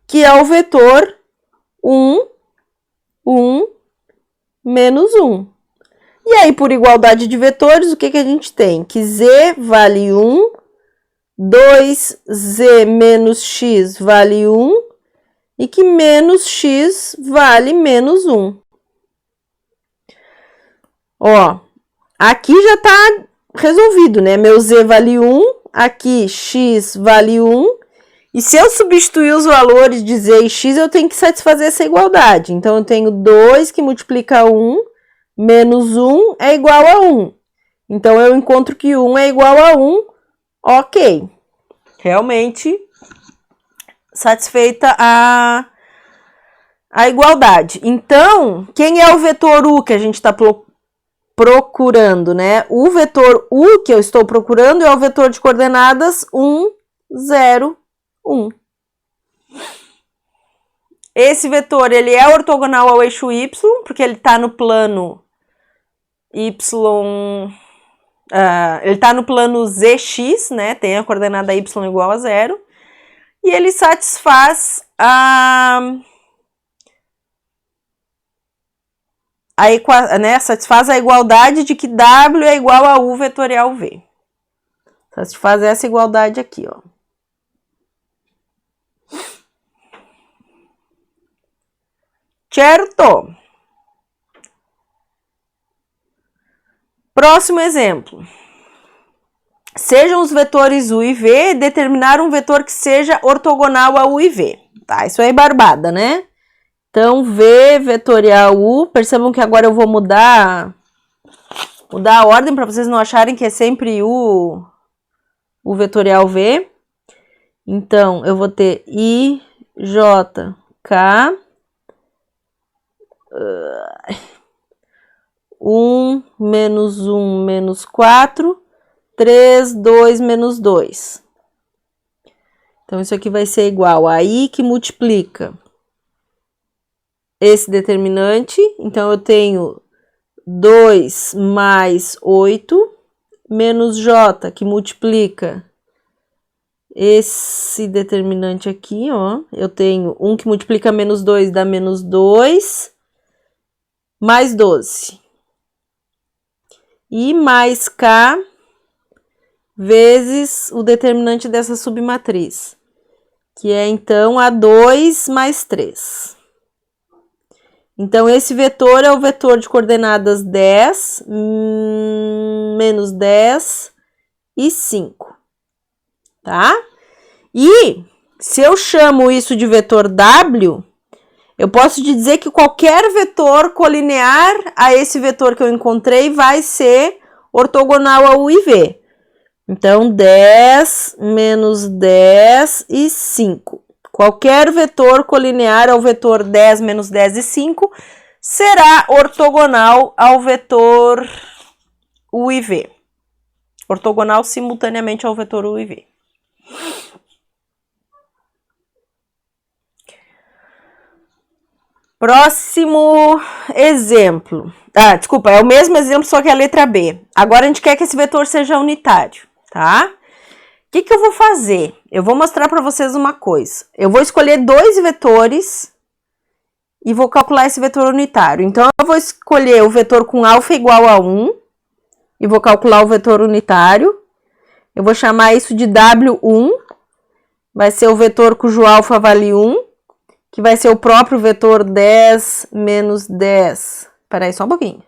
que é o vetor 1, 1, menos 1. E aí, por igualdade de vetores, o que a gente tem? Que Z vale 1, 2Z menos X vale 1, e que menos X vale menos 1. Ó, aqui já está resolvido, né? Meu Z vale 1, aqui X vale 1, e se eu substituir os valores de Z e X, eu tenho que satisfazer essa igualdade. Então, eu tenho 2 que multiplica 1, menos 1 é igual a 1. Então, eu encontro que 1 é igual a 1, ok. Realmente, satisfeita a igualdade. Então, quem é o vetor U que a gente está procurando, né? O vetor U que eu estou procurando é o vetor de coordenadas 1, 0, 1. Esse vetor, ele é ortogonal ao eixo Y, porque ele está no plano Y, ele está no plano ZX, né? Tem a coordenada Y igual a 0. E ele satisfaz satisfaz a igualdade de que W é igual a U vetorial V. Satisfaz essa igualdade aqui, ó. Certo? Próximo exemplo. Sejam os vetores U e V determinar um vetor que seja ortogonal a U e V. Tá, isso aí é barbada, né? Então, V vetorial U, percebam que agora eu vou mudar a ordem para vocês não acharem que é sempre o vetorial V. Então, eu vou ter I, J, K, 1, menos 4, 3, 2, menos 2. Então, isso aqui vai ser igual a I que multiplica esse determinante. Então, eu tenho 2 mais 8, menos J, que multiplica esse determinante aqui, ó. Eu tenho 1 que multiplica menos 2, dá menos 2, mais 12. E mais K vezes o determinante dessa submatriz, que é, então, a 2 mais 3. Então, esse vetor é o vetor de coordenadas 10, menos 10 e 5, tá? E, se eu chamo isso de vetor W, eu posso te dizer que qualquer vetor colinear a esse vetor que eu encontrei vai ser ortogonal a U e V. Então, 10, menos 10 e 5. Qualquer vetor colinear ao vetor 10, menos 10 e 5 será ortogonal ao vetor U e V. Ortogonal simultaneamente ao vetor U e V. Próximo exemplo. Ah, desculpa, é o mesmo exemplo, só que é a letra B. Agora a gente quer que esse vetor seja unitário, tá? O que eu vou fazer? Eu vou mostrar para vocês uma coisa. Eu vou escolher dois vetores e vou calcular esse vetor unitário. Então, eu vou escolher o vetor com alfa igual a 1 e vou calcular o vetor unitário. Eu vou chamar isso de W1. Vai ser o vetor cujo alfa vale 1, que vai ser o próprio vetor 10 menos 10. Espera aí, só um pouquinho.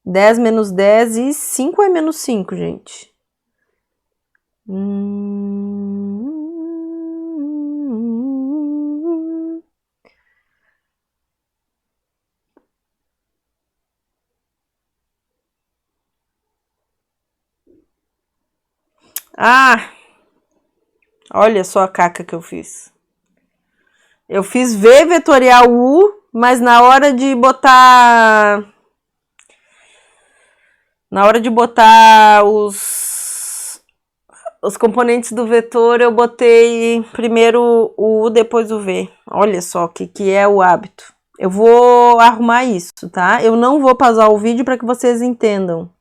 10 menos 10 e 5 é menos 5, gente. Ah, olha só a caca que eu fiz. Eu fiz V vetorial U, mas na hora de botar os componentes do vetor, eu botei primeiro o U, depois o V. Olha só o que é o hábito. Eu vou arrumar isso, tá? Eu não vou pausar o vídeo para que vocês entendam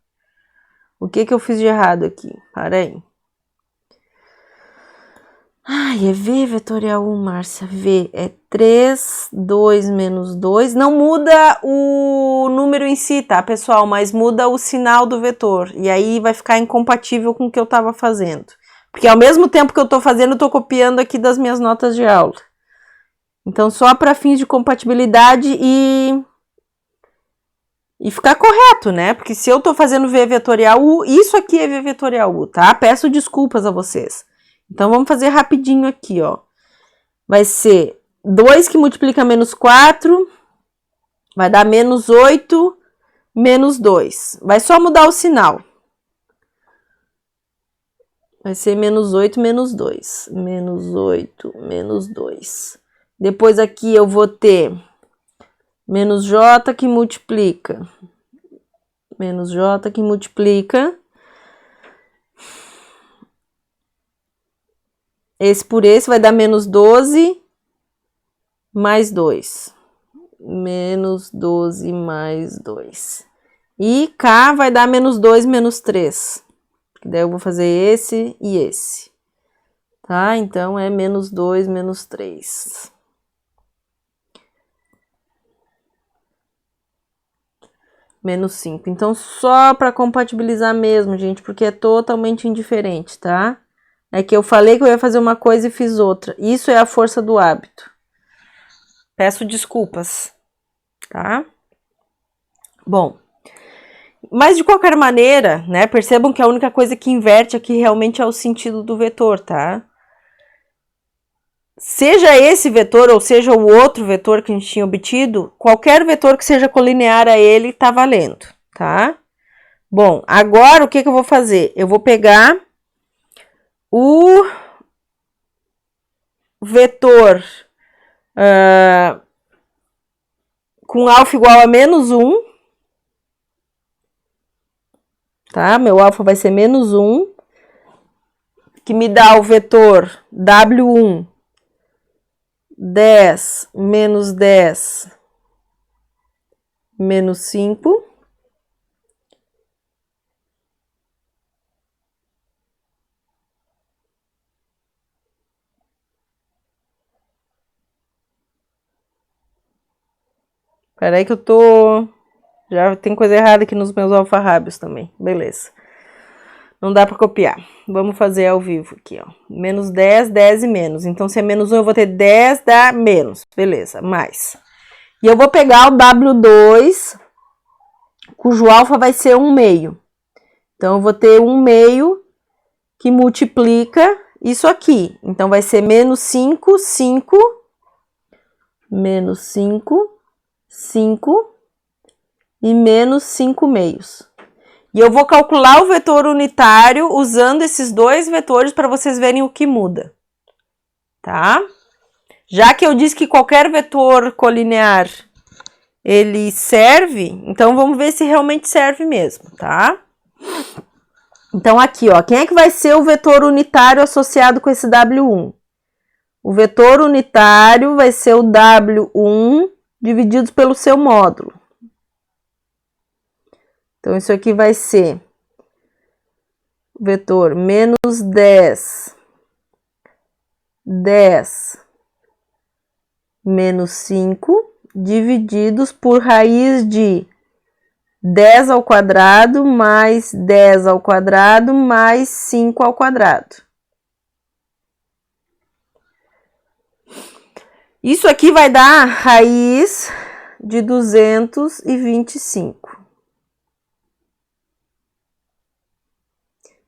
o que eu fiz de errado aqui. Para aí. Ai, é V vetorial 1, Márcia. V é 3, 2 menos 2. Não muda o número em si, tá, pessoal? Mas muda o sinal do vetor. E aí vai ficar incompatível com o que eu tava fazendo. Porque ao mesmo tempo que eu tô fazendo, eu tô copiando aqui das minhas notas de aula. Então, só para fins de compatibilidade e ficar correto, né? Porque se eu tô fazendo V vetorial U, isso aqui é V vetorial U, tá? Peço desculpas a vocês. Então, vamos fazer rapidinho aqui, ó. Vai ser 2 que multiplica menos 4, vai dar menos 8, menos 2. Vai só mudar o sinal. Vai ser menos 8, menos 2. Menos 8, menos 2. Depois aqui eu vou ter menos J que multiplica. Menos J que multiplica. Esse por esse vai dar menos 12 mais 2. Menos 12 mais 2. E K vai dar menos 2 menos 3. Daí eu vou fazer esse e esse. Tá? Então, é menos 2 menos 3. Menos 5. Então, só para compatibilizar mesmo, gente, porque é totalmente indiferente, tá? É que eu falei que eu ia fazer uma coisa e fiz outra. Isso é a força do hábito. Peço desculpas, tá? Bom, mas de qualquer maneira, né? Percebam que a única coisa que inverte aqui realmente é o sentido do vetor, tá? Seja esse vetor ou seja o outro vetor que a gente tinha obtido, qualquer vetor que seja colinear a ele tá valendo, tá? Bom, agora o que eu vou fazer? Eu vou pegar o vetor com alfa igual a menos 1, tá? Meu alfa vai ser menos 1, que me dá o vetor W1, 10 menos 10 menos 5. Espera aí que eu tô... Já tem coisa errada aqui nos meus alfarrábios também. Beleza. Não dá para copiar. Vamos fazer ao vivo aqui, ó. Menos 10, 10 e menos. Então, se é menos 1, eu vou ter 10 dá menos. Beleza, mais. E eu vou pegar o W2, cujo alfa vai ser 1 meio. Então, eu vou ter 1 meio que multiplica isso aqui. Então, vai ser menos 5, 5, menos 5, 5 e menos 5 meios. E eu vou calcular o vetor unitário usando esses dois vetores para vocês verem o que muda, tá? Já que eu disse que qualquer vetor colinear ele serve, então vamos ver se realmente serve mesmo, tá? Então aqui, ó, quem é que vai ser o vetor unitário associado com esse W1? O vetor unitário vai ser o W1 divididos pelo seu módulo. Então, isso aqui vai ser vetor menos 10, 10 menos 5, divididos por raiz de 10 ao quadrado mais 10 ao quadrado mais 5 ao quadrado. Isso aqui vai dar raiz de 225,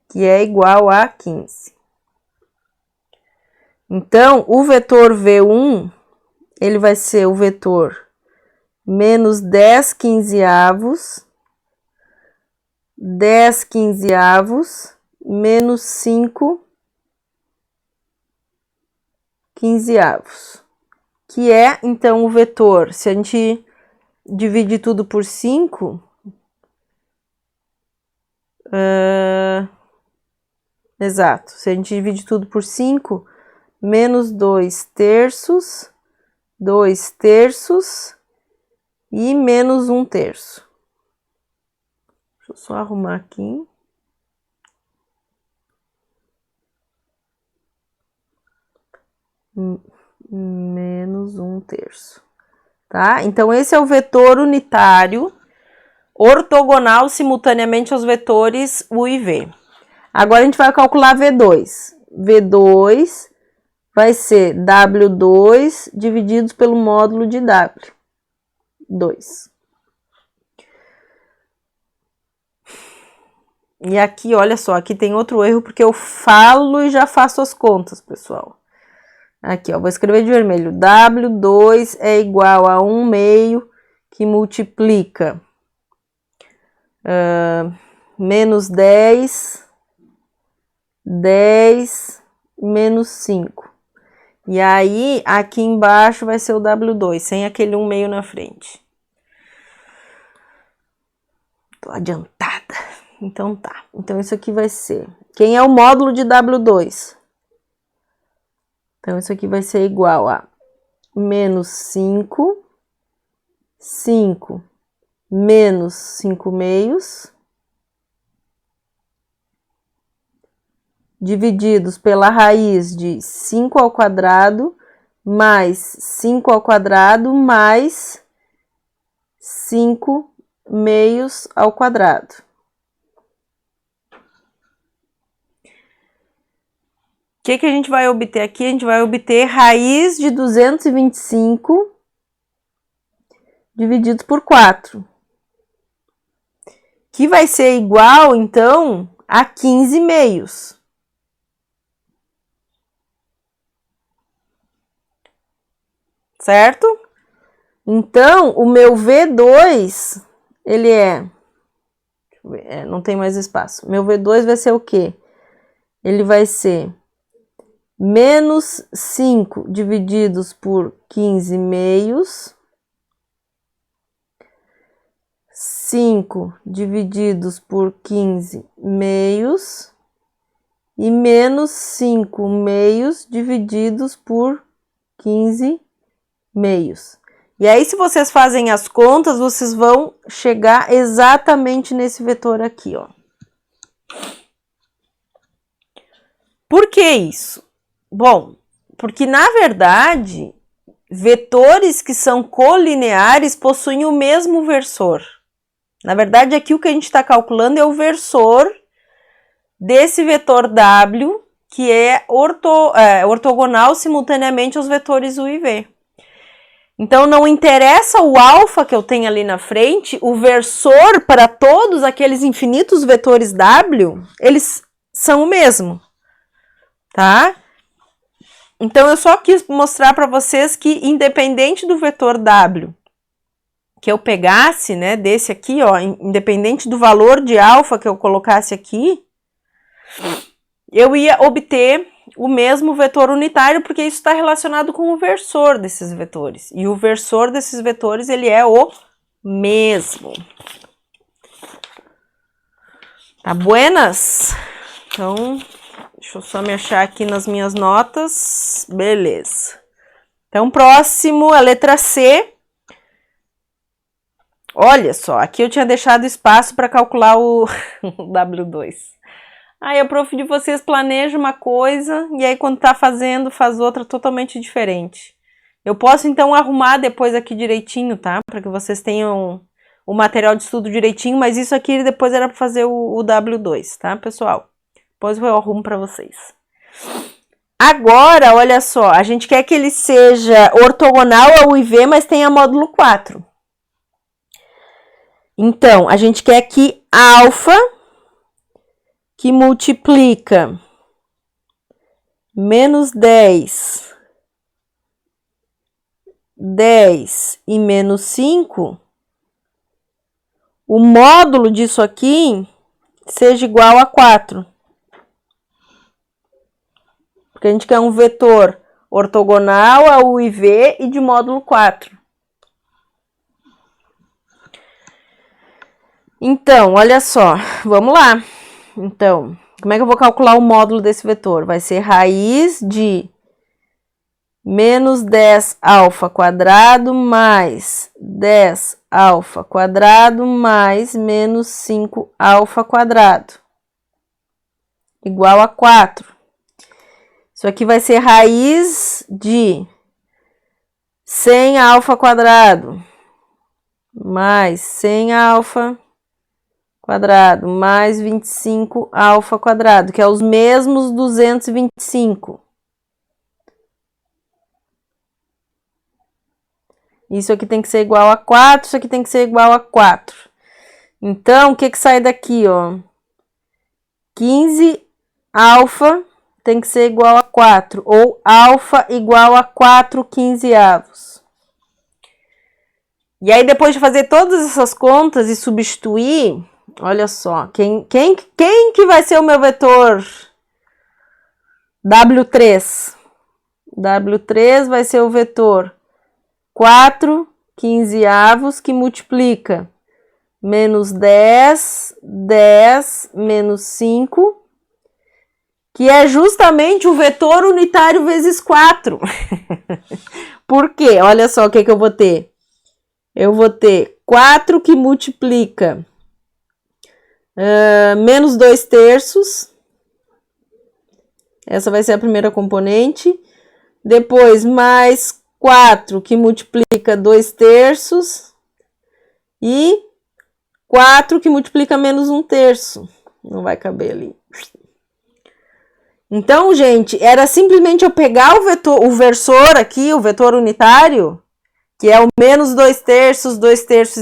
que é igual a 15. Então, o vetor V1, ele vai ser o vetor menos 10 quinzeavos, 10 quinzeavos, menos 5 quinzeavos, que é, então, o vetor, se a gente divide tudo por 5, exato, se a gente divide tudo por 5, menos 2 terços, 2 terços e menos 1 terço. Deixa eu só arrumar aqui. Menos 1 terço, tá? Então, esse é o vetor unitário, ortogonal simultaneamente aos vetores U e V. Agora, a gente vai calcular V2. V2 vai ser W2 divididos pelo módulo de W2. E aqui, olha só, aqui tem outro erro, porque eu falo e já faço as contas, pessoal. Aqui, ó, vou escrever de vermelho. W2 é igual a 1 meio que multiplica menos 10, 10 menos 5. E aí, aqui embaixo vai ser o W2, sem aquele 1 meio na frente. Tô adiantada. Então tá. Então isso aqui vai ser... Quem é o módulo de W2? Então isso aqui vai ser igual a menos 5, 5 menos 5 meios, divididos pela raiz de 5 ao quadrado, mais 5 ao quadrado, mais 5 meios ao quadrado. O que a gente vai obter aqui? A gente vai obter raiz de 225 divididos por 4. Que vai ser igual, então, a 15 meios. Certo? Então, o meu V2, ele é... Deixa eu ver, não tem mais espaço. Meu V2 vai ser o quê? Ele vai ser menos 5 divididos por 15 meios, 5 divididos por 15 meios e menos 5 meios divididos por 15 meios. E aí, se vocês fazem as contas, vocês vão chegar exatamente nesse vetor aqui, ó. Por que isso? Bom, porque na verdade, vetores que são colineares possuem o mesmo versor. Na verdade, aqui o que a gente está calculando é o versor desse vetor W, que é ortogonal simultaneamente aos vetores U e V. Então, não interessa o alfa que eu tenho ali na frente, o versor para todos aqueles infinitos vetores W, eles são o mesmo, tá? Então, eu só quis mostrar para vocês que, independente do vetor W que eu pegasse, né, desse aqui, ó, independente do valor de alfa que eu colocasse aqui, eu ia obter o mesmo vetor unitário, porque isso está relacionado com o versor desses vetores. E o versor desses vetores, ele é o mesmo. Tá buenas? Então, deixa eu só me achar aqui nas minhas notas. Beleza. Então, próximo, a letra C. Olha só, aqui eu tinha deixado espaço para calcular o W2. Aí o prof de vocês planeja uma coisa e aí quando tá fazendo, faz outra totalmente diferente. Eu posso então arrumar depois aqui direitinho, tá? Para que vocês tenham o material de estudo direitinho, mas isso aqui depois era para fazer o W2, tá, pessoal? Depois eu arrumo para vocês. Agora, olha só, a gente quer que ele seja ortogonal ao IV, mas tenha módulo 4. Então, a gente quer que alfa, que multiplica menos 10, 10 e menos 5, o módulo disso aqui seja igual a 4. Porque a gente quer um vetor ortogonal ao IV e de módulo 4. Então, olha só, vamos lá. Então, como é que eu vou calcular o módulo desse vetor? Vai ser raiz de menos 10 alfa quadrado mais 10 alfa quadrado mais menos 5 alfa quadrado igual a 4. Isso aqui vai ser raiz de 100 alfa quadrado mais 100 alfa quadrado mais 25 alfa quadrado, que é os mesmos 225. Isso aqui tem que ser igual a 4, isso aqui tem que ser igual a 4. Então, o que que sai daqui, ó? 15 alfa tem que ser igual a 4, ou alfa igual a 4 quinzeavos. E aí, depois de fazer todas essas contas e substituir, olha só, quem que vai ser o meu vetor W3? W3 vai ser o vetor 4 quinzeavos que multiplica menos 10, 10, menos 5, que é justamente o vetor unitário vezes 4. Por quê? Olha só o que eu vou ter. Eu vou ter 4 que multiplica menos 2 terços. Essa vai ser a primeira componente. Depois, mais 4 que multiplica 2 terços. E 4 que multiplica menos 1 terço. Não vai caber ali. Então, gente, era simplesmente eu pegar o versor aqui, o vetor unitário, que é o menos 2 terços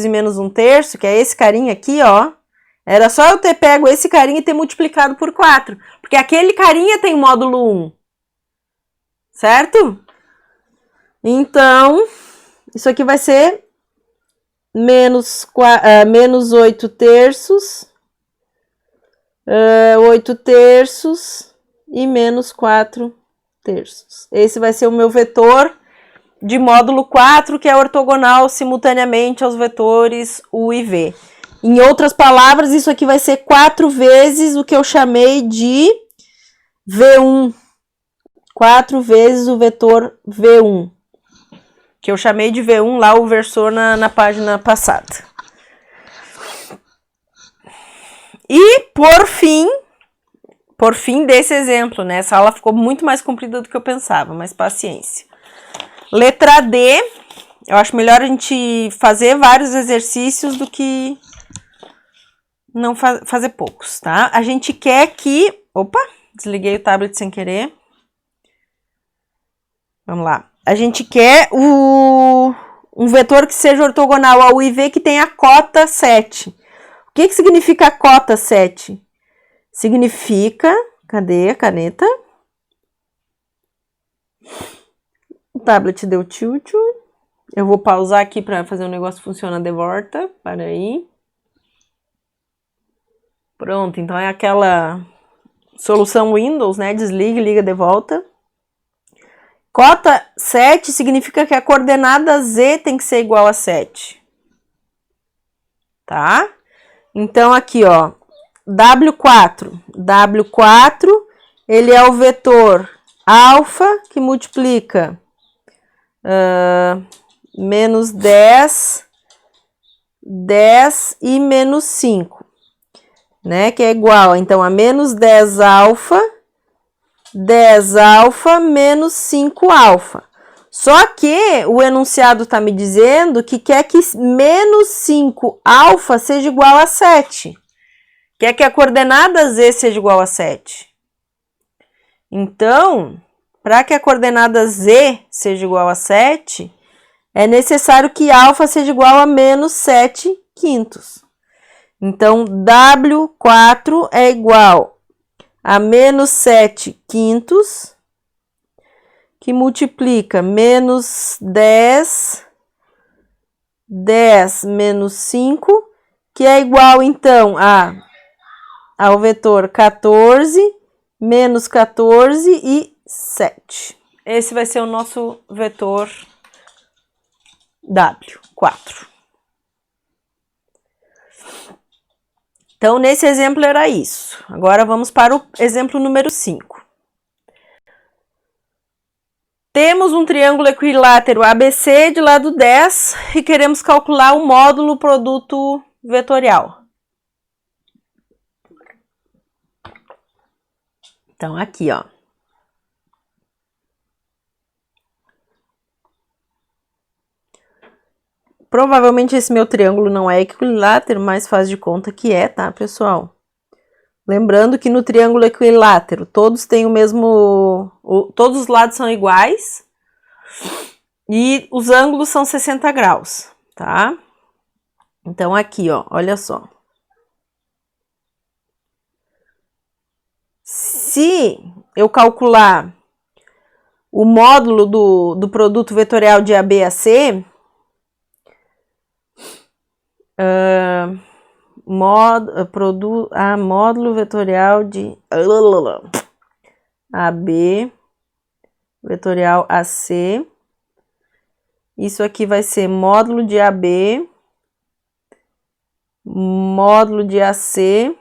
e menos 1 terço, que é esse carinha aqui, ó. Era só eu ter pego esse carinha e ter multiplicado por 4. Porque aquele carinha tem módulo 1. Certo? Então, isso aqui vai ser menos 8 terços, 8 terços e menos 4 terços. Esse vai ser o meu vetor de módulo 4, que é ortogonal simultaneamente aos vetores U e V. Em outras palavras, isso aqui vai ser 4 vezes o que eu chamei de V1. 4 vezes o vetor V1. Que eu chamei de V1 lá, o versor na página passada. E, por fim desse exemplo, né? Essa aula ficou muito mais comprida do que eu pensava, mas paciência. Letra D, eu acho melhor a gente fazer vários exercícios do que não fazer poucos, tá? A gente quer que... Opa, desliguei o tablet sem querer. Vamos lá. A gente quer um vetor que seja ortogonal ao IV que tenha cota 7. O que significa cota 7? Significa... Cadê a caneta? O tablet deu tilt. Eu vou pausar aqui para fazer o negócio funcionar de volta. Para aí. Pronto, então é aquela solução Windows, né? Desliga e liga de volta. Cota 7 significa que a coordenada Z tem que ser igual a 7. Tá? Então, aqui, ó. W4. W4, ele é o vetor alfa que multiplica menos 10 10 e menos 5, né? Que é igual, então, a menos 10 alfa menos 5 alfa. Só que o enunciado está me dizendo que quer que menos 5 alfa seja igual a 7. Quer que a coordenada z seja igual a 7. Então, para que a coordenada z seja igual a 7, é necessário que alfa seja igual a menos 7 quintos. Então, W4 é igual a menos 7 quintos, que multiplica menos 10 menos 5, que é igual, então, ao vetor 14, menos 14 e 7. Esse vai ser o nosso vetor W4. Então, nesse exemplo era isso. Agora vamos para o exemplo número 5. Temos um triângulo equilátero ABC de lado 10 e queremos calcular o módulo produto vetorial. Então, aqui, ó. Provavelmente esse meu triângulo não é equilátero, mas faz de conta que é, tá, pessoal? Lembrando que no triângulo equilátero todos têm o mesmo... todos os lados são iguais e os ângulos são 60 graus, tá? Então, aqui, ó, olha só. Se eu calcular o módulo do produto vetorial de AB a C, módulo vetorial de AB vetorial AC, isso aqui vai ser módulo de AB, módulo de AC,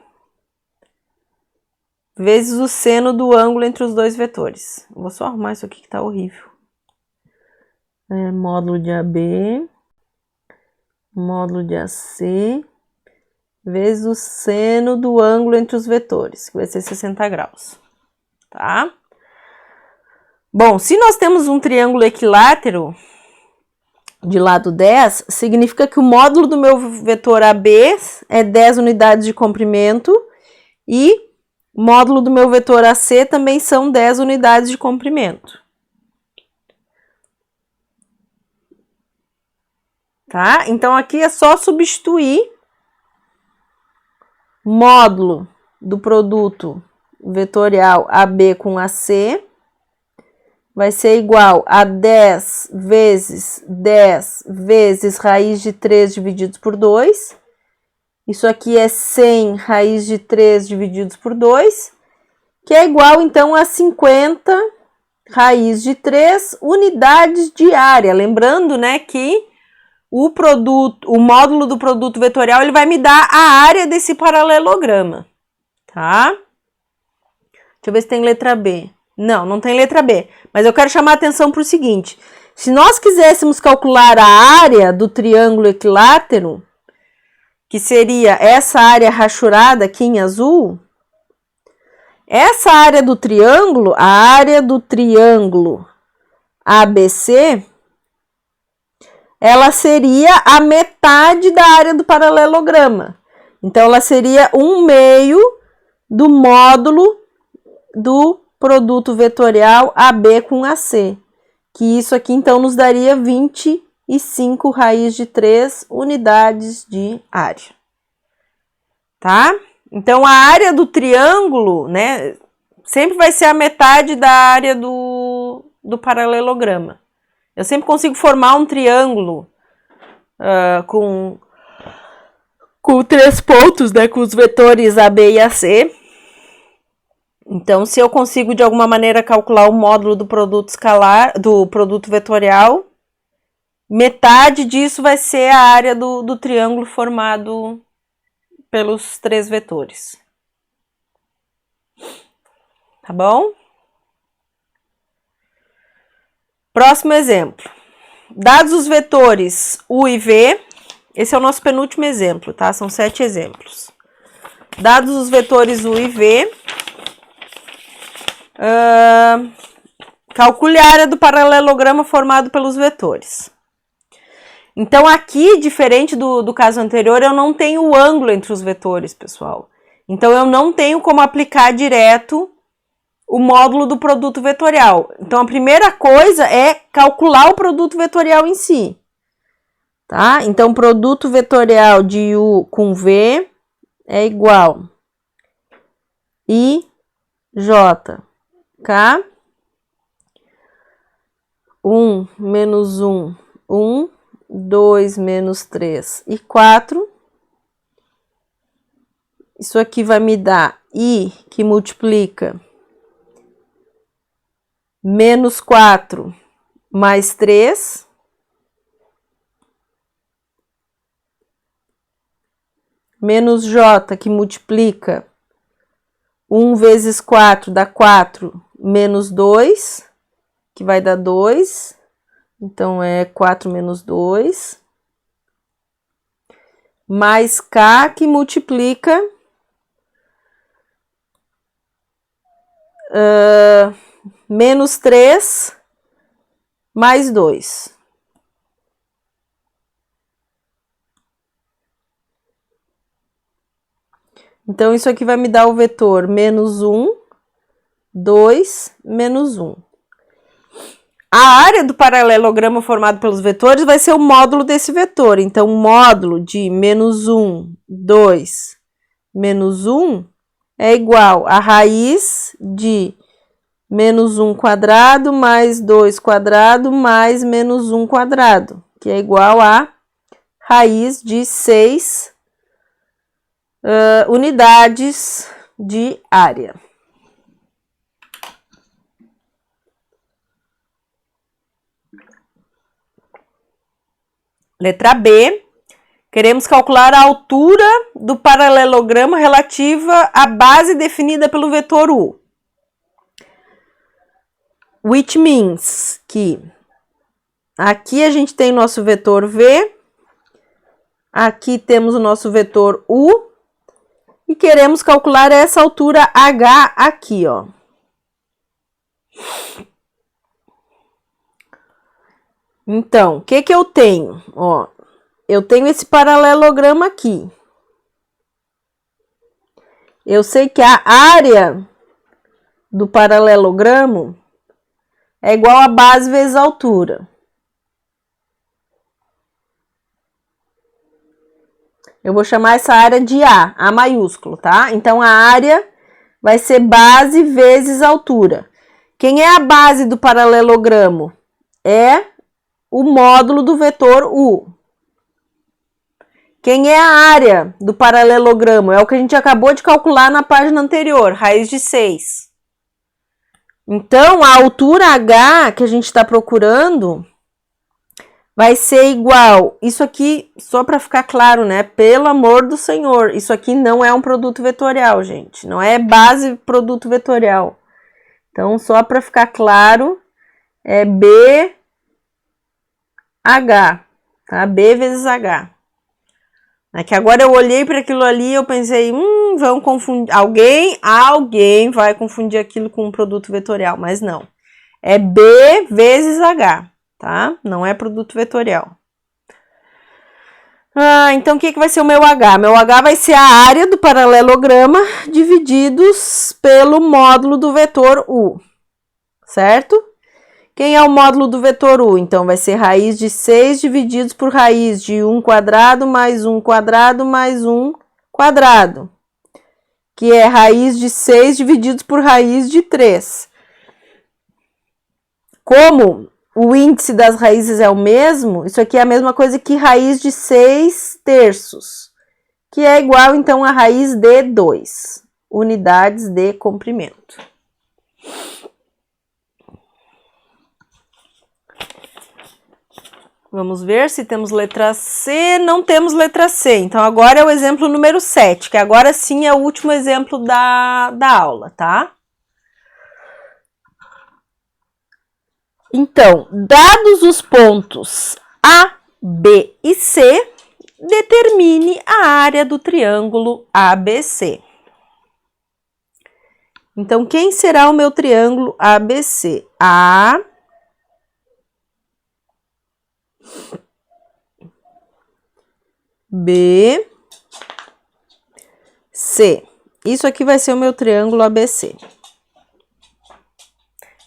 vezes o seno do ângulo entre os dois vetores. Vou só arrumar isso aqui que tá horrível. Módulo de AB, módulo de AC, vezes o seno do ângulo entre os vetores, que vai ser 60 graus, tá? Bom, se nós temos um triângulo equilátero de lado 10, significa que o módulo do meu vetor AB é 10 unidades de comprimento e o módulo do meu vetor AC também são 10 unidades de comprimento. Tá? Então, aqui é só substituir módulo do produto vetorial AB com AC, vai ser igual a 10 vezes raiz de 3 divididos por 2. Isso aqui é 100 raiz de 3 divididos por 2, que é igual, então, a 50 raiz de 3 unidades de área. Lembrando, né, que o módulo do produto vetorial, ele vai me dar a área desse paralelograma, tá? Deixa eu ver se tem letra B. Não, não tem letra B, mas eu quero chamar a atenção para o seguinte: se nós quiséssemos calcular a área do triângulo equilátero, que seria essa área rachurada aqui em azul, essa área do triângulo, a área do triângulo ABC, ela seria a metade da área do paralelograma. Então, ela seria 1/2 do módulo do produto vetorial AB com AC, que isso aqui, então, nos daria 25 raiz de 3 unidades de área, tá? Então, a área do triângulo, né, sempre vai ser a metade da área do paralelograma. Eu sempre consigo formar um triângulo com 3 pontos, né, com os vetores AB e AC. Então, se eu consigo, de alguma maneira, calcular o módulo do produto escalar, do produto vetorial, metade disso vai ser a área do triângulo formado pelos 3 vetores. Tá bom? Próximo exemplo. Dados os vetores U e V, Esse é o nosso penúltimo exemplo, tá? São 7 exemplos. Dados os vetores U e V, calcule a área do paralelogramo formado pelos vetores. Então, aqui, diferente do caso anterior, eu não tenho o ângulo entre os vetores, pessoal. Então, eu não tenho como aplicar direto o módulo do produto vetorial. Então, a primeira coisa é calcular o produto vetorial em si. Tá? Então, produto vetorial de U com V é igual I, J, K, 1 menos 1, 1, 2 menos 3 e 4. Isso aqui vai me dar I, que multiplica menos 4 mais 3. Menos J, que multiplica 1 vezes 4 dá 4, menos 2, que vai dar 2. Então, é 4 menos 2. Mais K, que multiplica menos 3 mais 2. Então, isso aqui vai me dar o vetor menos 1, 2, menos 1. A área do paralelogramo formado pelos vetores vai ser o módulo desse vetor. Então, o módulo de menos 1, 2, menos 1 é igual a raiz de menos 1 quadrado mais 2 quadrado mais menos 1 quadrado, que é igual a raiz de 6 unidades de área. Letra B, queremos calcular a altura do paralelogramo relativa à base definida pelo vetor U. Which means que aqui a gente tem nosso vetor V, aqui temos o nosso vetor U, e queremos calcular essa altura H aqui, ó. Então, o que eu tenho? Ó, eu tenho esse paralelogramo aqui. Eu sei que a área do paralelogramo é igual a base vezes a altura. Eu vou chamar essa área de A maiúsculo, tá? Então, a área vai ser base vezes altura. Quem é a base do paralelogramo? É o módulo do vetor U. Quem é a área do paralelogramo? É o que a gente acabou de calcular na página anterior, raiz de 6. Então, a altura H que a gente está procurando vai ser igual, isso aqui, só para ficar claro, né? Pelo amor do Senhor, isso aqui não é um produto vetorial, gente. Não é base produto vetorial. Então, só para ficar claro, é BH, tá? B vezes H. É que agora eu olhei para aquilo ali e eu pensei, vão confundir, alguém vai confundir aquilo com um produto vetorial, mas não. É B vezes H. Tá? Não é produto vetorial. Então, o que vai ser o meu H? Meu H vai ser a área do paralelograma divididos pelo módulo do vetor U, certo? Quem é o módulo do vetor U? Então, vai ser raiz de 6 divididos por raiz de 1 quadrado mais 1 quadrado mais 1 quadrado, que é raiz de 6 divididos por raiz de 3. Como o índice das raízes é o mesmo, isso aqui é a mesma coisa que raiz de 6 terços, que é igual, então, a raiz de 2 unidades de comprimento. Vamos ver se temos letra C. Não temos letra C. Então, agora é o exemplo número 7, que agora sim é o último exemplo da aula, tá? Então, dados os pontos A, B e C, determine a área do triângulo ABC. Então, quem será o meu triângulo ABC? A, B, C. Isso aqui vai ser o meu triângulo ABC.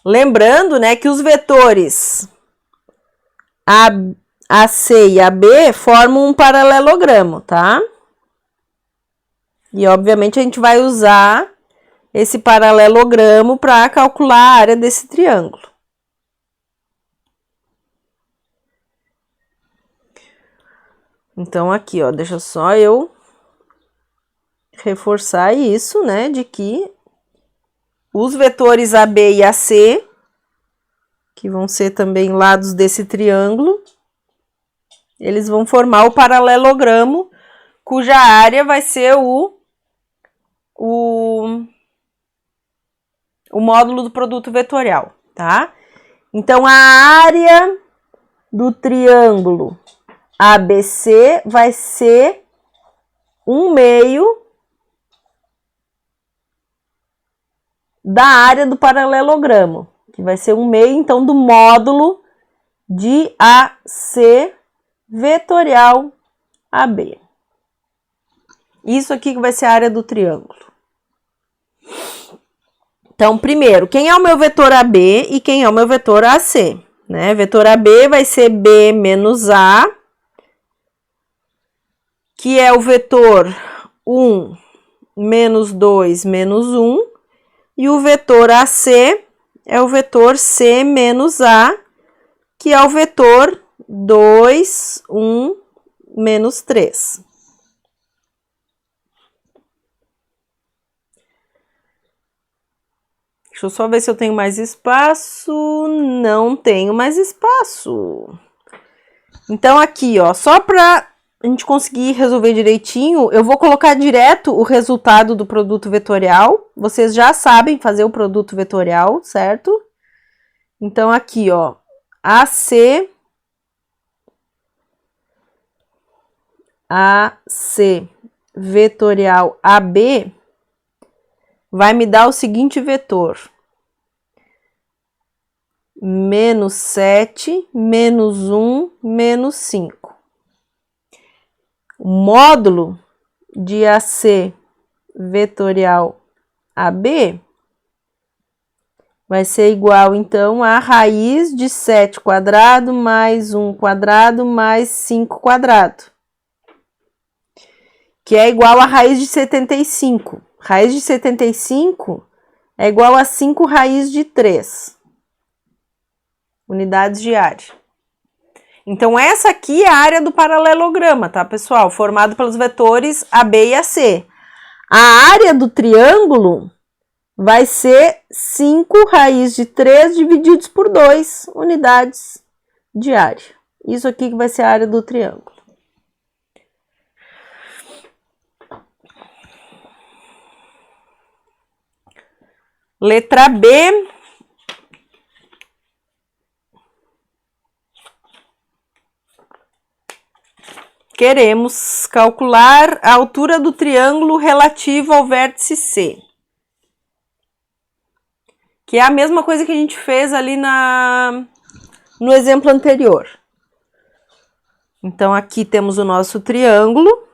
Lembrando, né, que os vetores a C e a B formam um paralelogramo, tá? E, obviamente, a gente vai usar esse paralelogramo para calcular a área desse triângulo. Então, aqui, ó, deixa só eu reforçar isso, né, de que os vetores AB e AC, que vão ser também lados desse triângulo, eles vão formar o paralelogramo, cuja área vai ser o módulo do produto vetorial, tá? Então, a área do triângulo ABC vai ser 1/2 da área do paralelogramo, que vai ser 1/2, então, do módulo de AC vetorial AB. Isso aqui que vai ser a área do triângulo. Então, primeiro, quem é o meu vetor AB e quem é o meu vetor AC? Né? Vetor AB vai ser B menos A, que é o vetor 1 menos 2 menos 1, e o vetor AC é o vetor C menos A, que é o vetor 2, 1, menos 3. Deixa eu só ver se eu tenho mais espaço. Não tenho mais espaço. Então, aqui, ó, só para a gente conseguir resolver direitinho, eu vou colocar direto o resultado do produto vetorial. Vocês já sabem fazer o produto vetorial, certo? Então, aqui, ó, AC vetorial AB vai me dar o seguinte vetor: menos 7, menos 1, menos 5. O módulo de AC vetorial AB vai ser igual, então, a raiz de 7 quadrado mais 1 quadrado mais 5 quadrado, que é igual a raiz de 75. Raiz de 75 é igual a 5 raiz de 3 unidades de área. Então, essa aqui é a área do paralelograma, tá, pessoal? Formado pelos vetores AB e AC. A área do triângulo vai ser 5 raiz de 3 divididos por 2 unidades de área. Isso aqui que vai ser a área do triângulo. Letra B. Queremos calcular a altura do triângulo relativo ao vértice C. Que é a mesma coisa que a gente fez ali no exemplo anterior. Então, aqui temos o nosso triângulo.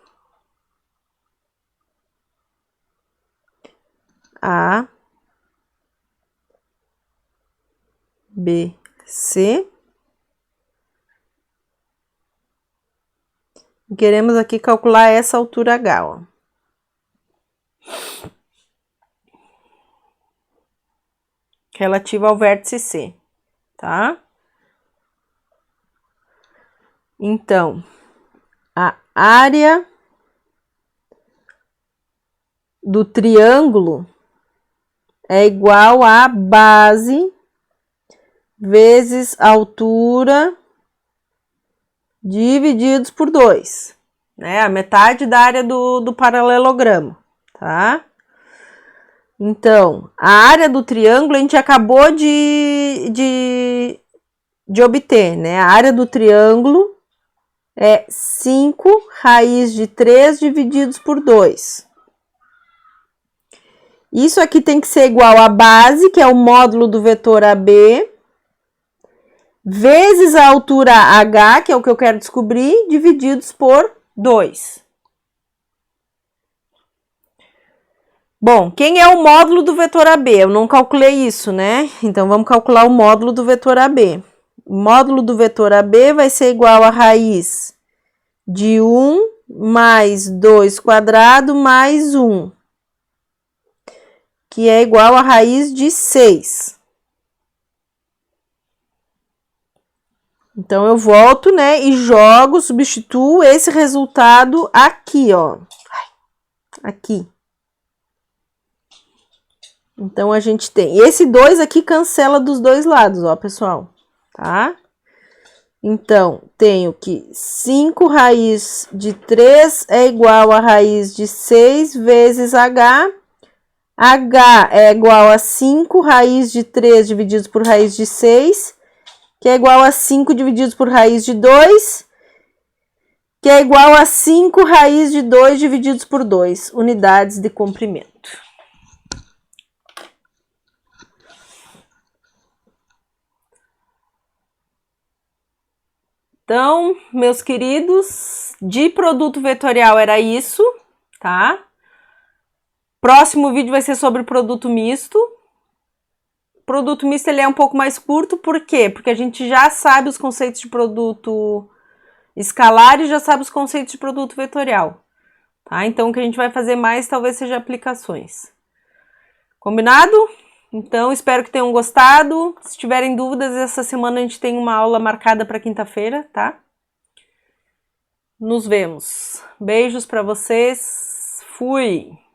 A, B, C. E queremos aqui calcular essa altura H, ó. Relativa ao vértice C, tá? Então, a área do triângulo é igual a base vezes altura divididos por 2, né? A metade da área do paralelogramo, tá? Então, a área do triângulo a gente acabou de obter, né? A área do triângulo é 5 raiz de 3 divididos por 2. Isso aqui tem que ser igual à base, que é o módulo do vetor AB, vezes a altura H, que é o que eu quero descobrir, divididos por 2. Bom, quem é o módulo do vetor AB? Eu não calculei isso, né? Então, vamos calcular o módulo do vetor AB. O módulo do vetor AB vai ser igual a raiz de 1 mais 2 quadrado mais 1, que é igual a raiz de 6. Então, eu volto, né, e jogo, substituo esse resultado aqui, ó. Aqui. Então, a gente tem... Esse 2 aqui cancela dos dois lados, ó, pessoal. Tá? Então, tenho que 5 raiz de 3 é igual a raiz de 6 vezes H. H é igual a 5 raiz de 3 divididos por raiz de 6, que é igual a 5 divididos por raiz de 2, que é igual a 5 raiz de 2 divididos por 2, unidades de comprimento. Então, meus queridos, de produto vetorial era isso, tá? Próximo vídeo vai ser sobre produto misto. Produto misto ele é um pouco mais curto, por quê? Porque a gente já sabe os conceitos de produto escalar e já sabe os conceitos de produto vetorial, tá? Então, o que a gente vai fazer mais talvez seja aplicações. Combinado? Então, espero que tenham gostado. Se tiverem dúvidas, essa semana a gente tem uma aula marcada para quinta-feira, tá? Nos vemos. Beijos para vocês. Fui!